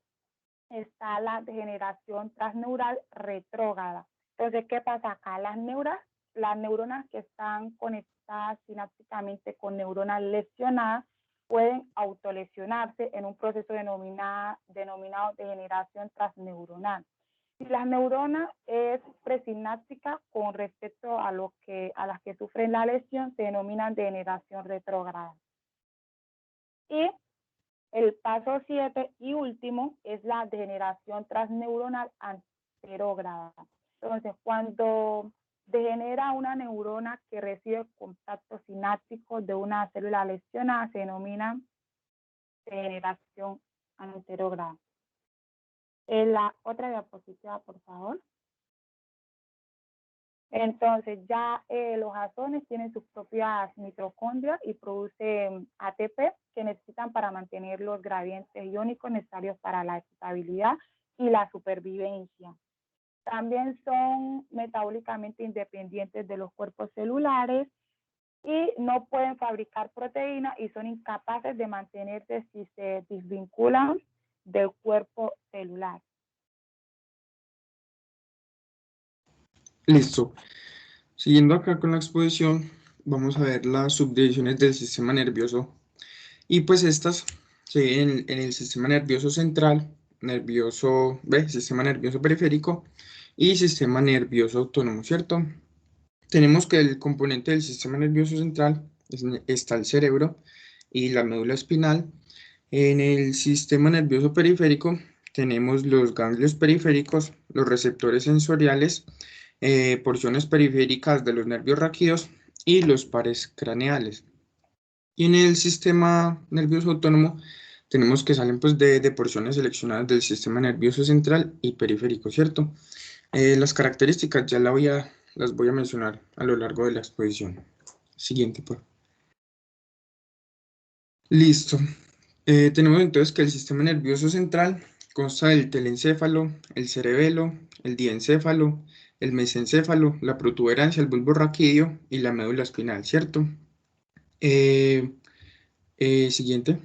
está la degeneración transneural retrógrada. Entonces, ¿qué pasa acá? Las neuronas que están conectadas sinápticamente con neuronas lesionadas pueden autolesionarse en un proceso denominado degeneración transneuronal. Si la neurona es presináptica con respecto a las que sufren la lesión, se denominan degeneración retrógrada. Y el paso 7 y último es la degeneración transneuronal anterógrada. Entonces, cuando degenera una neurona que recibe contacto sináptico de una célula lesionada, se denomina degeneración anterógrada. En la otra diapositiva, por favor. Entonces, ya los axones tienen sus propias mitocondrias y producen ATP que necesitan para mantener los gradientes iónicos necesarios para la estabilidad y la supervivencia. También son metabólicamente independientes de los cuerpos celulares y no pueden fabricar proteínas y son incapaces de mantenerse si se desvinculan del cuerpo celular. Listo. Siguiendo acá con la exposición, vamos a ver las subdivisiones del sistema nervioso. Y pues estas se dividen en el sistema nervioso central, sistema nervioso periférico y sistema nervioso autónomo, ¿cierto? Tenemos que el componente del sistema nervioso central está el cerebro y la médula espinal. En el sistema nervioso periférico tenemos los ganglios periféricos, los receptores sensoriales, porciones periféricas de los nervios raquídeos y los pares craneales. Y en el sistema nervioso autónomo tenemos que salen pues de porciones seleccionadas del sistema nervioso central y periférico, ¿cierto? Las características ya las voy a mencionar a lo largo de la exposición. Siguiente, pues. Listo. Tenemos entonces que el sistema nervioso central consta del telencéfalo, el cerebelo, el diencéfalo, el mesencéfalo, la protuberancia, el bulbo raquídeo y la médula espinal, ¿cierto? Siguiente.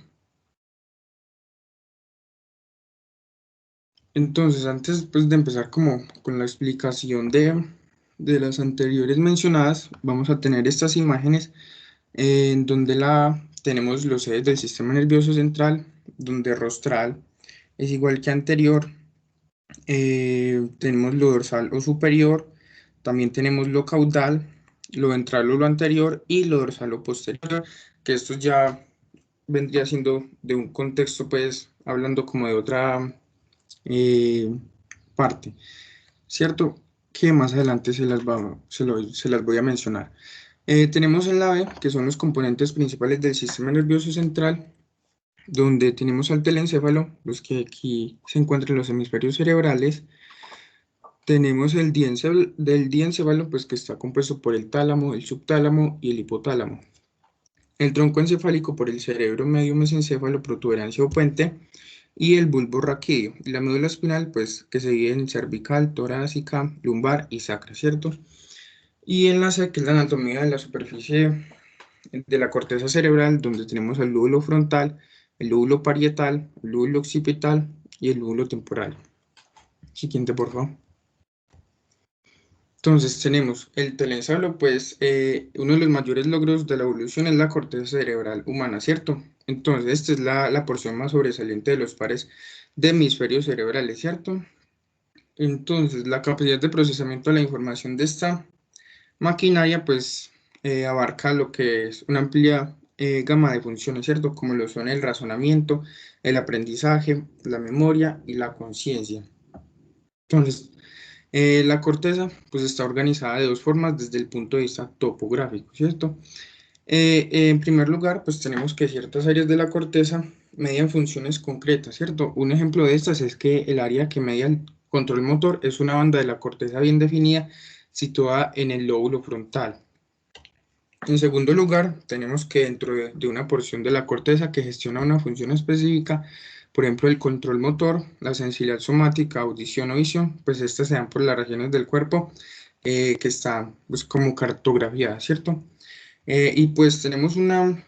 Entonces, antes pues, de empezar como con la explicación de las anteriores mencionadas, vamos a tener estas imágenes en donde tenemos los ejes del sistema nervioso central, donde rostral es igual que anterior. Tenemos lo dorsal o superior, también tenemos lo caudal, lo ventral o lo anterior y lo dorsal o posterior, que esto ya vendría siendo de un contexto, pues, hablando como de otra parte, ¿cierto? Que más adelante se las voy a mencionar. Tenemos en la B, que son los componentes principales del sistema nervioso central, donde tenemos al telencéfalo, los que aquí se encuentran los hemisferios cerebrales. Tenemos el diencéfalo, pues que está compuesto por el tálamo, el subtálamo y el hipotálamo. El tronco encefálico por el cerebro medio mesencéfalo, protuberancia o puente, y el bulbo raquídeo. Y la médula espinal, pues que se divide en cervical, torácica, lumbar y sacra, ¿cierto? Y en la C, que es la anatomía de la superficie de la corteza cerebral, donde tenemos el lóbulo frontal, el lóbulo parietal, el lóbulo occipital y el lóbulo temporal. Siguiente, por favor. Entonces tenemos el telencéfalo, pues uno de los mayores logros de la evolución es la corteza cerebral humana, ¿cierto? Entonces esta es la porción más sobresaliente de los pares de hemisferios cerebrales, ¿cierto? Entonces la capacidad de procesamiento de la información de esta maquinaria, pues abarca lo que es una amplia gama de funciones, ¿cierto? Como lo son el razonamiento, el aprendizaje, la memoria y la conciencia. Entonces, la corteza pues está organizada de dos formas desde el punto de vista topográfico, ¿cierto? En primer lugar, pues tenemos que ciertas áreas de la corteza median funciones concretas, ¿cierto? Un ejemplo de estas es que el área que media el control motor es una banda de la corteza bien definida situada en el lóbulo frontal. En segundo lugar, tenemos que dentro de una porción de la corteza que gestiona una función específica, por ejemplo, el control motor, la sensibilidad somática, audición o visión, pues estas se dan por las regiones del cuerpo que están pues, como cartografiadas, ¿cierto? Y pues tenemos una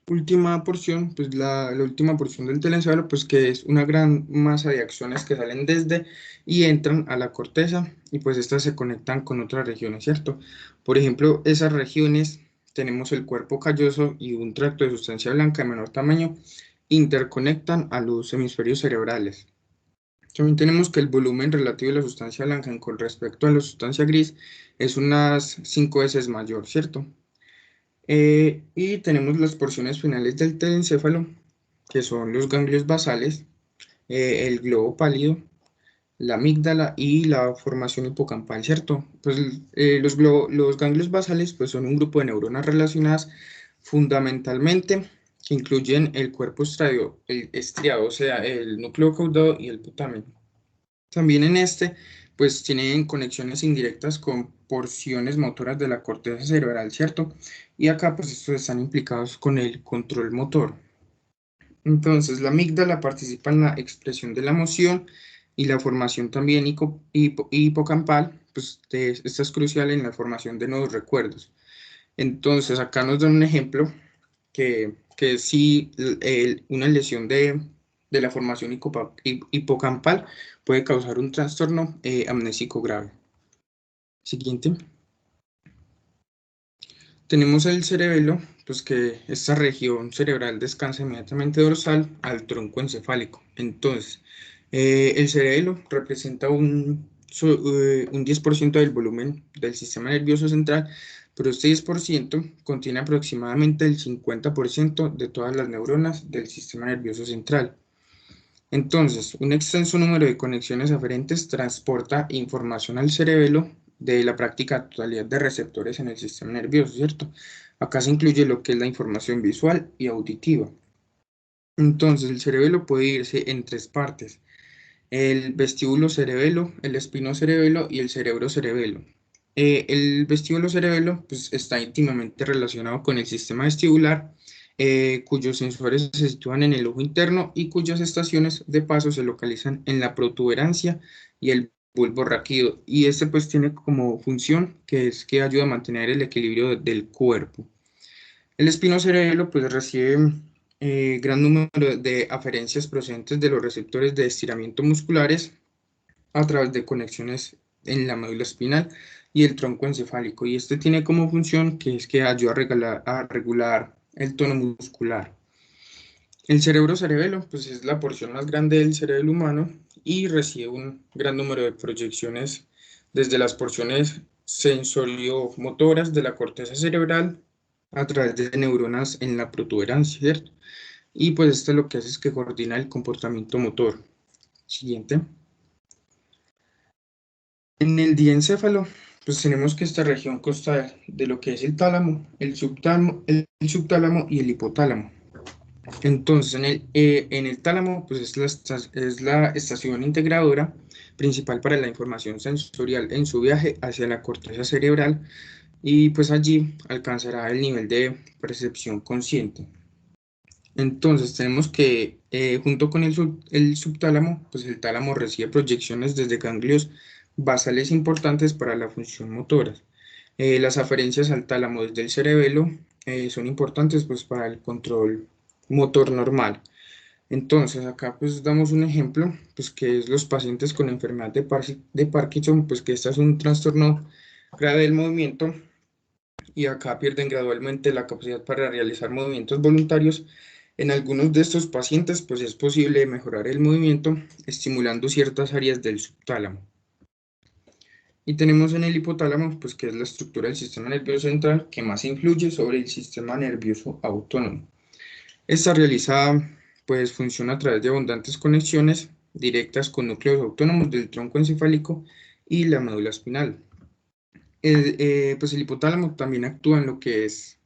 última porción, pues la última porción del telencéfalo, pues que es una gran masa de axones que salen desde y entran a la corteza y pues estas se conectan con otras regiones, ¿cierto? Por ejemplo, esas regiones tenemos el cuerpo calloso y un tracto de sustancia blanca de menor tamaño interconectan a los hemisferios cerebrales. También tenemos que el volumen relativo de la sustancia blanca con respecto a la sustancia gris es unas 5 veces mayor, ¿cierto? Y tenemos las porciones finales del telencéfalo, que son los ganglios basales, el globo pálido, la amígdala y la formación hipocampal, ¿cierto? Pues los ganglios basales pues, son un grupo de neuronas relacionadas fundamentalmente que incluyen el cuerpo estriado, o sea, el núcleo caudado y el putamen. También en este, pues tienen conexiones indirectas con porciones motoras de la corteza cerebral, ¿cierto? Y acá, pues estos están implicados con el control motor. Entonces, la amígdala participa en la expresión de la emoción y la formación también hipocampal, pues esta es crucial en la formación de nuevos recuerdos. Entonces, acá nos dan un ejemplo que si una lesión de la formación hipocampal puede causar un trastorno amnésico grave. Siguiente. Tenemos el cerebelo, pues que esta región cerebral descansa inmediatamente dorsal al tronco encefálico. Entonces, el cerebelo representa un 10% del volumen del sistema nervioso central, pero este 10% contiene aproximadamente el 50% de todas las neuronas del sistema nervioso central. Entonces, un extenso número de conexiones aferentes transporta información al cerebelo de la práctica totalidad de receptores en el sistema nervioso, ¿cierto? Acá se incluye lo que es la información visual y auditiva. Entonces, el cerebelo puede irse en 3 partes: el vestíbulo cerebelo, el espinocerebelo y el cerebro cerebelo. El vestíbulo cerebelo pues, está íntimamente relacionado con el sistema vestibular, cuyos sensores se sitúan en el ojo interno y cuyas estaciones de paso se localizan en la protuberancia y el bulbo raquídeo. Y este pues tiene como función que ayuda a mantener el equilibrio del cuerpo. El espinocerebelo pues recibe gran número de aferencias procedentes de los receptores de estiramiento musculares a través de conexiones en la médula espinal y el tronco encefálico, y este tiene como función que ayuda a regular el tono muscular. El cerebro cerebelo pues es la porción más grande del cerebro humano y recibe un gran número de proyecciones desde las porciones sensoriomotoras de la corteza cerebral a través de neuronas en la protuberancia, ¿cierto? Y pues esto lo que hace es que coordina el comportamiento motor. Siguiente. En el diencéfalo, pues tenemos que esta región consta de lo que es el tálamo, el subtálamo y el hipotálamo. Entonces, en el tálamo, pues es la estación integradora principal para la información sensorial en su viaje hacia la corteza cerebral, y pues allí alcanzará el nivel de percepción consciente. Entonces tenemos que junto con el subtálamo, pues el tálamo recibe proyecciones desde ganglios basales importantes para la función motora. Las aferencias al tálamo desde el cerebelo son importantes pues para el control motor normal. Entonces acá pues damos un ejemplo, pues que es los pacientes con enfermedad de Parkinson, pues que este es un trastorno grave del movimiento, y acá pierden gradualmente la capacidad para realizar movimientos voluntarios. En algunos de estos pacientes, pues es posible mejorar el movimiento estimulando ciertas áreas del subtálamo. Y tenemos en el hipotálamo, pues que es la estructura del sistema nervioso central que más influye sobre el sistema nervioso autónomo. Esta pues funciona a través de abundantes conexiones directas con núcleos autónomos del tronco encefálico y la médula espinal. Pues el hipotálamo también actúa en lo que es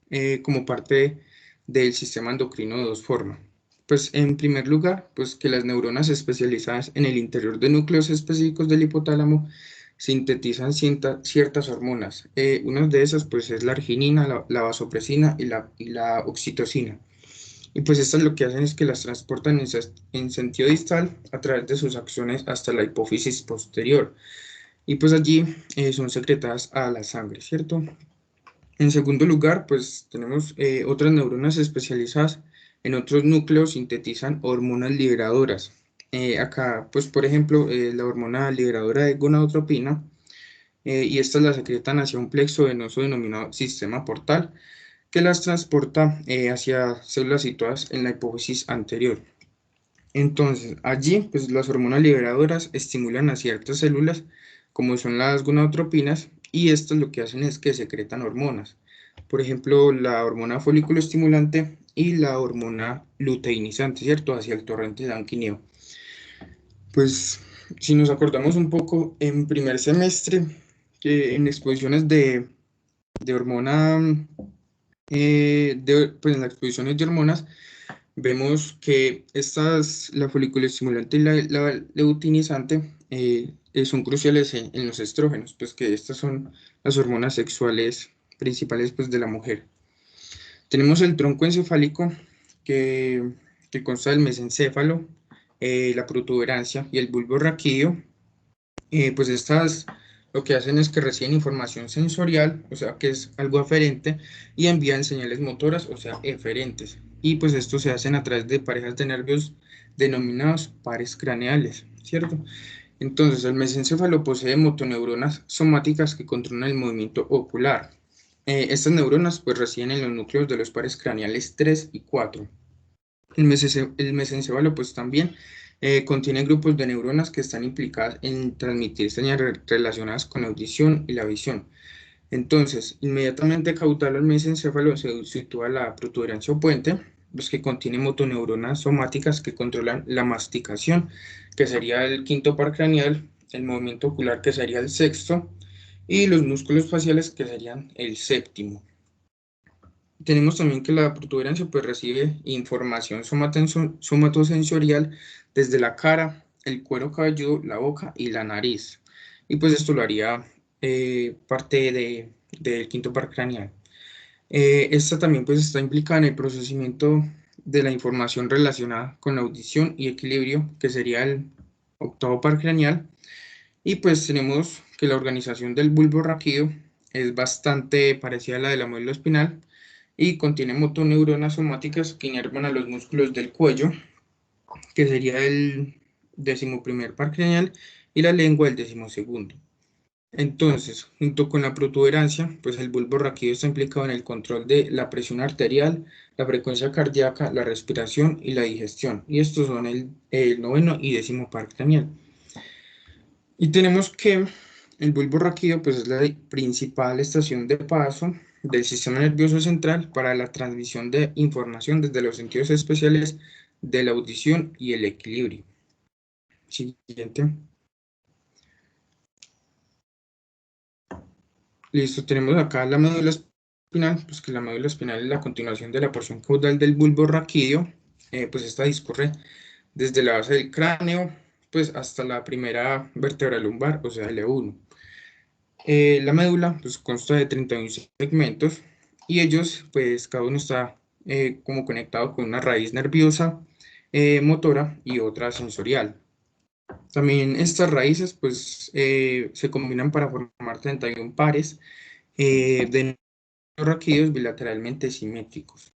como parte del sistema endocrino de 2 formas. Pues en primer lugar, pues que las neuronas especializadas en el interior de núcleos específicos del hipotálamo sintetizan ciertas hormonas. Una de esas pues es la arginina, la vasopresina y la oxitocina. Y pues estas lo que hacen es que las transportan en sentido distal a través de sus acciones hasta la hipófisis posterior. Y pues allí son secretadas a la sangre, ¿cierto? En segundo lugar, pues tenemos otras neuronas especializadas en otros núcleos sintetizan hormonas liberadoras. Acá, pues por ejemplo, la hormona liberadora de gonadotropina, y estas la secretan hacia un plexo venoso denominado sistema portal, que las transporta hacia células situadas en la hipófisis anterior. Entonces, allí, pues las hormonas liberadoras estimulan a ciertas células, como son las gonadotropinas, y estas lo que hacen es que secretan hormonas. Por ejemplo, la hormona folículo estimulante y la hormona luteinizante, ¿cierto? Hacia el torrente sanguíneo. Pues, si nos acordamos un poco, en primer semestre, en exposiciones de hormona, pues en las exposiciones de hormonas, vemos que la folículo estimulante y la luteinizante son cruciales en los estrógenos, pues que estas son las hormonas sexuales principales pues, de la mujer. Tenemos el tronco encefálico que consta del mesencéfalo, la protuberancia y el bulbo raquídeo. Pues estas lo que hacen es que reciben información sensorial, o sea que es algo aferente, y envían señales motoras, o sea, eferentes. Y pues esto se hacen a través de parejas de nervios denominados pares craneales, ¿cierto? Entonces, el mesencéfalo posee motoneuronas somáticas que controlan el movimiento ocular. Estas neuronas pues residen en los núcleos de los pares craneales 3 y 4. El mesencéfalo pues también contiene grupos de neuronas que están implicadas en transmitir señales relacionadas con la audición y la visión. Entonces, inmediatamente caudal al mesencéfalo se sitúa la protuberancia o puente, pues que contiene motoneuronas somáticas que controlan la masticación, que sería el quinto par craneal, el movimiento ocular, que sería el sexto, y los músculos faciales, que serían el séptimo. Tenemos también que la protuberancia pues recibe información somatosensorial desde la cara, el cuero cabelludo, la boca y la nariz. Y pues esto lo haría parte del quinto par craneal. Esta también pues está implicada en el procesamiento de la información relacionada con la audición y equilibrio, que sería el octavo par craneal. Y pues tenemos que la organización del bulbo raquídeo es bastante parecida a la de la médula espinal y contiene motoneuronas somáticas que inervan a los músculos del cuello, que sería el 11º par craneal, y la lengua el 12º. Entonces, junto con la protuberancia, pues el bulbo raquídeo está implicado en el control de la presión arterial, la frecuencia cardíaca, la respiración y la digestión. Y estos son el 9º y 10º par craneal. Y tenemos que el bulbo raquídeo pues es la principal estación de paso del sistema nervioso central para la transmisión de información desde los sentidos especiales de la audición y el equilibrio. Siguiente. Listo, tenemos acá la médula espinal, pues que la médula espinal es la continuación de la porción caudal del bulbo raquídeo, pues esta discurre desde la base del cráneo, pues hasta la primera vértebra lumbar, o sea, L1. La médula pues consta de 31 segmentos y ellos, pues cada uno está como conectado con una raíz nerviosa, motora y otra sensorial. También estas raíces pues se combinan para formar 31 pares de raquídeos bilateralmente simétricos.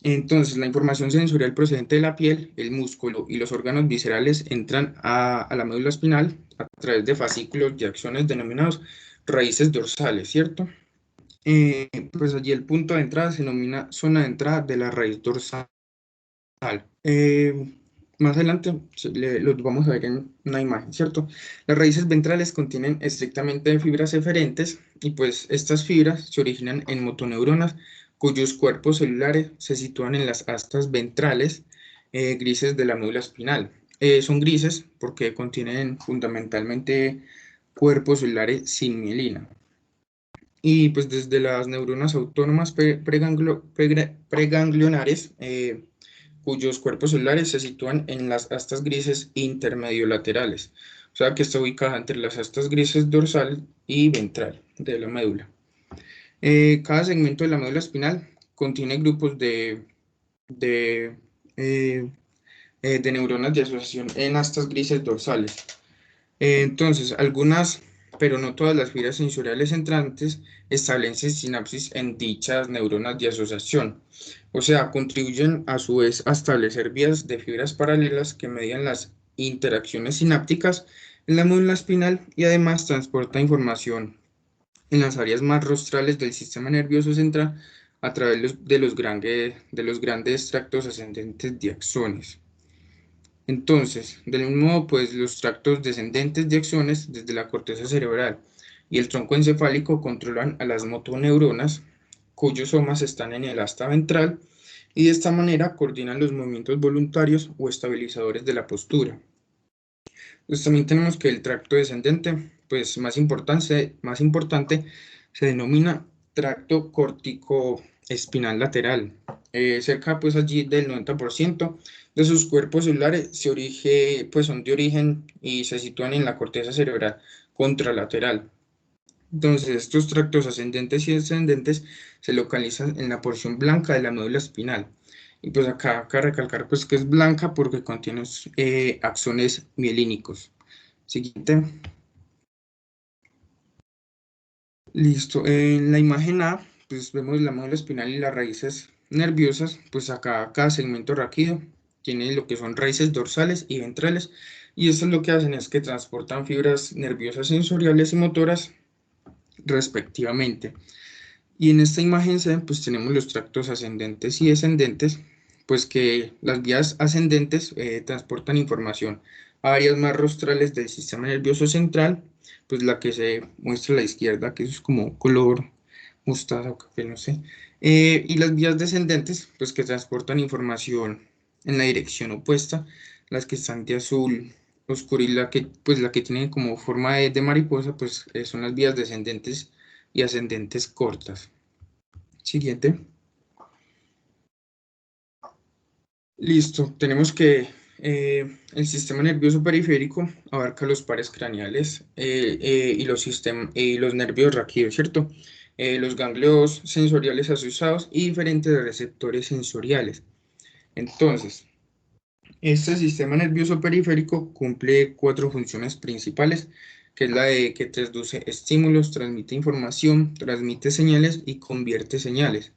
Entonces, la información sensorial procedente de la piel, el músculo y los órganos viscerales entran a la médula espinal a través de fascículos de axones denominados raíces dorsales, ¿cierto? Pues allí el punto de entrada se denomina zona de entrada de la raíz dorsal. Más adelante los vamos a ver en una imagen, ¿cierto? Las raíces ventrales contienen estrictamente fibras eferentes y pues estas fibras se originan en motoneuronas cuyos cuerpos celulares se sitúan en las astas ventrales grises de la médula espinal. Son grises porque contienen fundamentalmente cuerpos celulares sin mielina. Y pues desde las neuronas autónomas preganglionares, cuyos cuerpos celulares se sitúan en las astas grises intermediolaterales, o sea que está ubicada entre las astas grises dorsal y ventral de la médula. Cada segmento de la médula espinal contiene grupos de neuronas de asociación en astas grises dorsales. Entonces, algunas, pero no todas las fibras sensoriales entrantes establecen sinapsis en dichas neuronas de asociación. O sea, contribuyen a su vez a establecer vías de fibras paralelas que median las interacciones sinápticas en la médula espinal y además transporta información en las áreas más rostrales del sistema nervioso central a través de los grandes tractos ascendentes de axones. Entonces, del mismo modo, pues los tractos descendentes de axones desde la corteza cerebral y el tronco encefálico controlan a las motoneuronas, cuyos somas están en el asta ventral, y de esta manera coordinan los movimientos voluntarios o estabilizadores de la postura. Pues también tenemos que el tracto descendente, pues más importante se denomina tracto corticoespinal lateral. Cerca pues allí del 90% de sus cuerpos celulares pues, son de origen y se sitúan en la corteza cerebral contralateral. Entonces, estos tractos ascendentes y descendentes se localizan en la porción blanca de la médula espinal. Y pues acá recalcar pues que es blanca porque contiene axones mielínicos. Siguiente. Listo. En la imagen A, pues vemos la médula espinal y las raíces nerviosas. Pues acá cada segmento raquídeo tiene lo que son raíces dorsales y ventrales. Y esto lo que hacen es que transportan fibras nerviosas sensoriales y motoras respectivamente. Y en esta imagen C, pues tenemos los tractos ascendentes y descendentes, pues que las vías ascendentes transportan información a áreas más rostrales del sistema nervioso central, pues la que se muestra a la izquierda, que es como color mostaza o café, no sé. Y las vías descendentes, pues que transportan información en la dirección opuesta, las que están de azul oscuro y la que tiene como forma de mariposa, pues son las vías descendentes y ascendentes cortas. Siguiente. Listo, tenemos que el sistema nervioso periférico abarca los pares craneales y los nervios raquídeos, ¿cierto? Los ganglios sensoriales asociados y diferentes receptores sensoriales. Entonces, este sistema nervioso periférico cumple 4 funciones principales, que es la de que transduce estímulos, transmite información, transmite señales y convierte señales.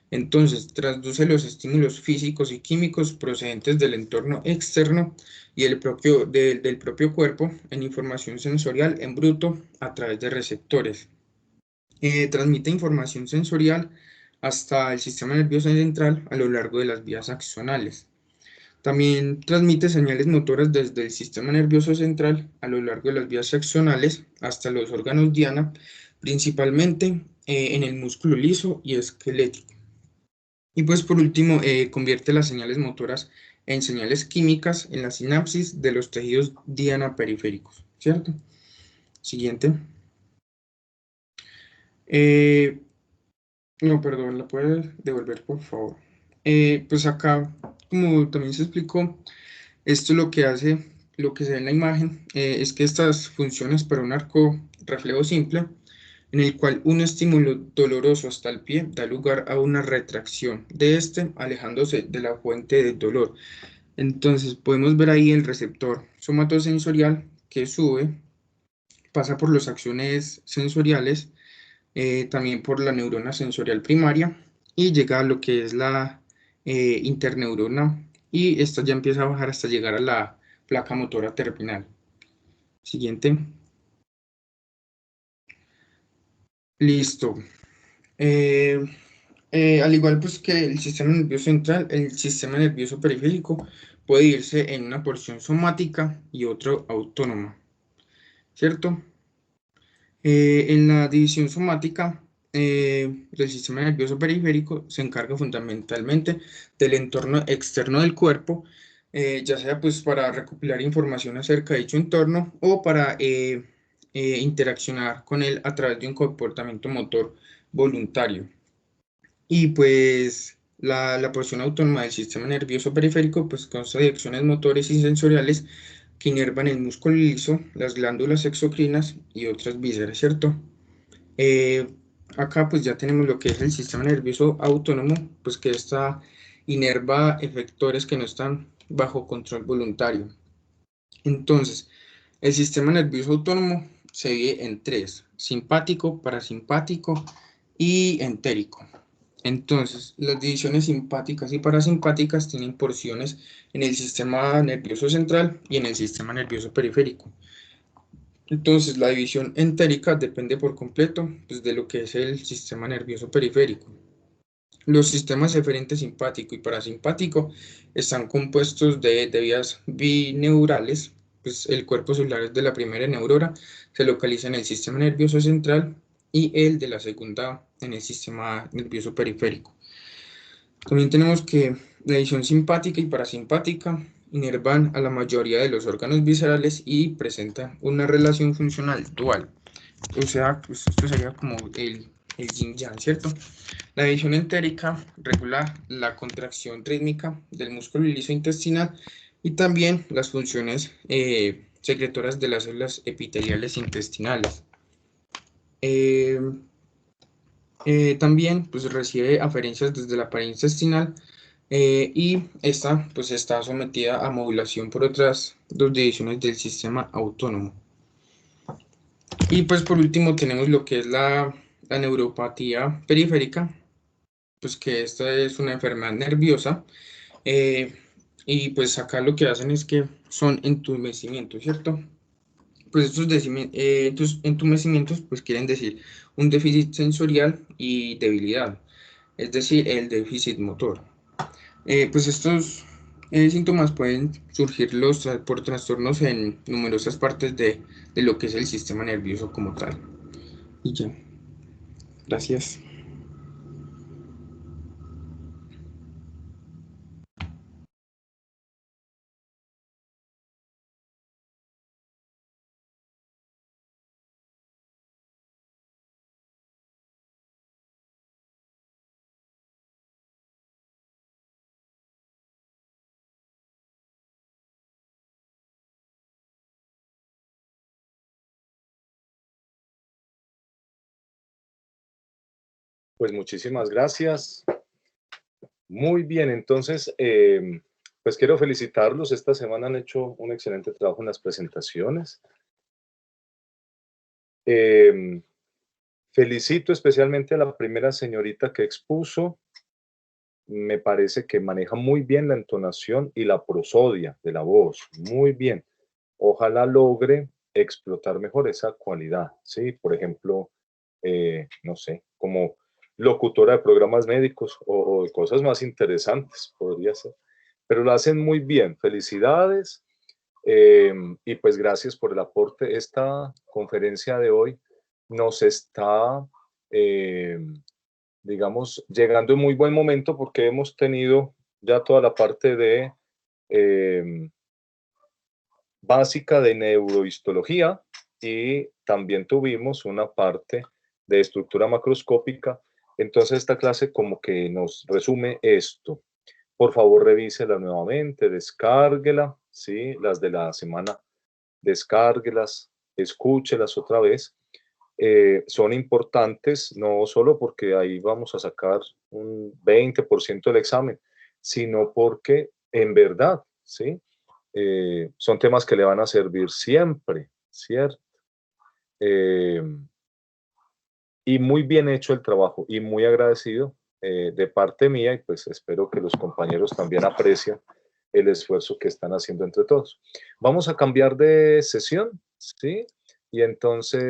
Entonces, transduce los estímulos físicos y químicos procedentes del entorno externo y del propio cuerpo en información sensorial en bruto a través de receptores. Transmite información sensorial hasta el sistema nervioso central a lo largo de las vías axonales. También transmite señales motoras desde el sistema nervioso central a lo largo de las vías axonales hasta los órganos diana, principalmente en el músculo liso y esquelético. Y pues por último, convierte las señales motoras en señales químicas en la sinapsis de los tejidos diana periféricos, ¿cierto? Siguiente. No, perdón, ¿la puedes devolver, por favor? Pues acá, como también se explicó, esto lo que hace, lo que se ve en la imagen, es que estas funciones para un arco reflejo simple, en el cual un estímulo doloroso hasta el pie da lugar a una retracción de este, alejándose de la fuente del dolor. Entonces podemos ver ahí el receptor somatosensorial que sube, pasa por los axones sensoriales, también por la neurona sensorial primaria y llega a lo que es la interneurona y esta ya empieza a bajar hasta llegar a la placa motora terminal. Siguiente. Listo. Al igual pues que el sistema nervioso central, el sistema nervioso periférico puede dividirse en una porción somática y otra autónoma, ¿cierto? En la división somática del sistema nervioso periférico se encarga fundamentalmente del entorno externo del cuerpo, ya sea pues para recopilar información acerca de dicho entorno o para interaccionar con él a través de un comportamiento motor voluntario. Y pues la porción autónoma del sistema nervioso periférico pues consta de acciones motores y sensoriales que inervan el músculo liso, las glándulas exocrinas y otras vísceras, ¿cierto? Acá pues ya tenemos lo que es el sistema nervioso autónomo, pues que esta inerva efectores que no están bajo control voluntario. Entonces, el sistema nervioso autónomo se divide en 3, simpático, parasimpático y entérico. Entonces, las divisiones simpáticas y parasimpáticas tienen porciones en el sistema nervioso central y en el sistema nervioso periférico. Entonces, la división entérica depende por completo pues, de lo que es el sistema nervioso periférico. Los sistemas eferente simpático y parasimpático están compuestos de vías bineurales, pues el cuerpo celular de la primera neurona se localiza en el sistema nervioso central y el de la segunda en el sistema nervioso periférico. También tenemos que la división simpática y parasimpática inervan a la mayoría de los órganos viscerales y presentan una relación funcional dual. O sea, pues esto sería como el yin-yang, ¿cierto? La división entérica regula la contracción rítmica del músculo liso intestinal y también las funciones secretoras de las células epiteliales intestinales. También pues, recibe aferencias desde la pared intestinal y esta pues, está sometida a modulación por otras dos divisiones del sistema autónomo. Y pues por último tenemos lo que es la neuropatía periférica, pues que esta es una enfermedad nerviosa y pues acá lo que hacen es que son entumecimientos, ¿cierto? Pues estos entumecimientos pues quieren decir un déficit sensorial y debilidad, es decir, el déficit motor. Pues estos síntomas pueden surgir por trastornos en numerosas partes de lo que es el sistema nervioso como tal. Y ya. Gracias. Pues muchísimas gracias. Muy bien, entonces, pues quiero felicitarlos. Esta semana han hecho un excelente trabajo en las presentaciones. Felicito especialmente a la primera señorita que expuso. Me parece que maneja muy bien la entonación y la prosodia de la voz. Muy bien. Ojalá logre explotar mejor esa cualidad, ¿sí? Por ejemplo, no sé, como locutora de programas médicos o de cosas más interesantes, podría ser. Pero lo hacen muy bien. Felicidades. Y pues gracias por el aporte. Esta conferencia de hoy nos está, digamos, llegando en muy buen momento porque hemos tenido ya toda la parte de básica de neurohistología y también tuvimos una parte de estructura macroscópica. Entonces esta clase como que nos resume esto. Por favor, revísela nuevamente, descárguela, ¿sí? Las de la semana, descárguelas, escúchelas otra vez. Son importantes no solo porque ahí vamos a sacar un 20% del examen, sino porque en verdad, ¿sí? Son temas que le van a servir siempre, ¿cierto? Y muy bien hecho el trabajo y muy agradecido de parte mía y pues espero que los compañeros también aprecien el esfuerzo que están haciendo entre todos. Vamos a cambiar de sesión, ¿sí? Y entonces...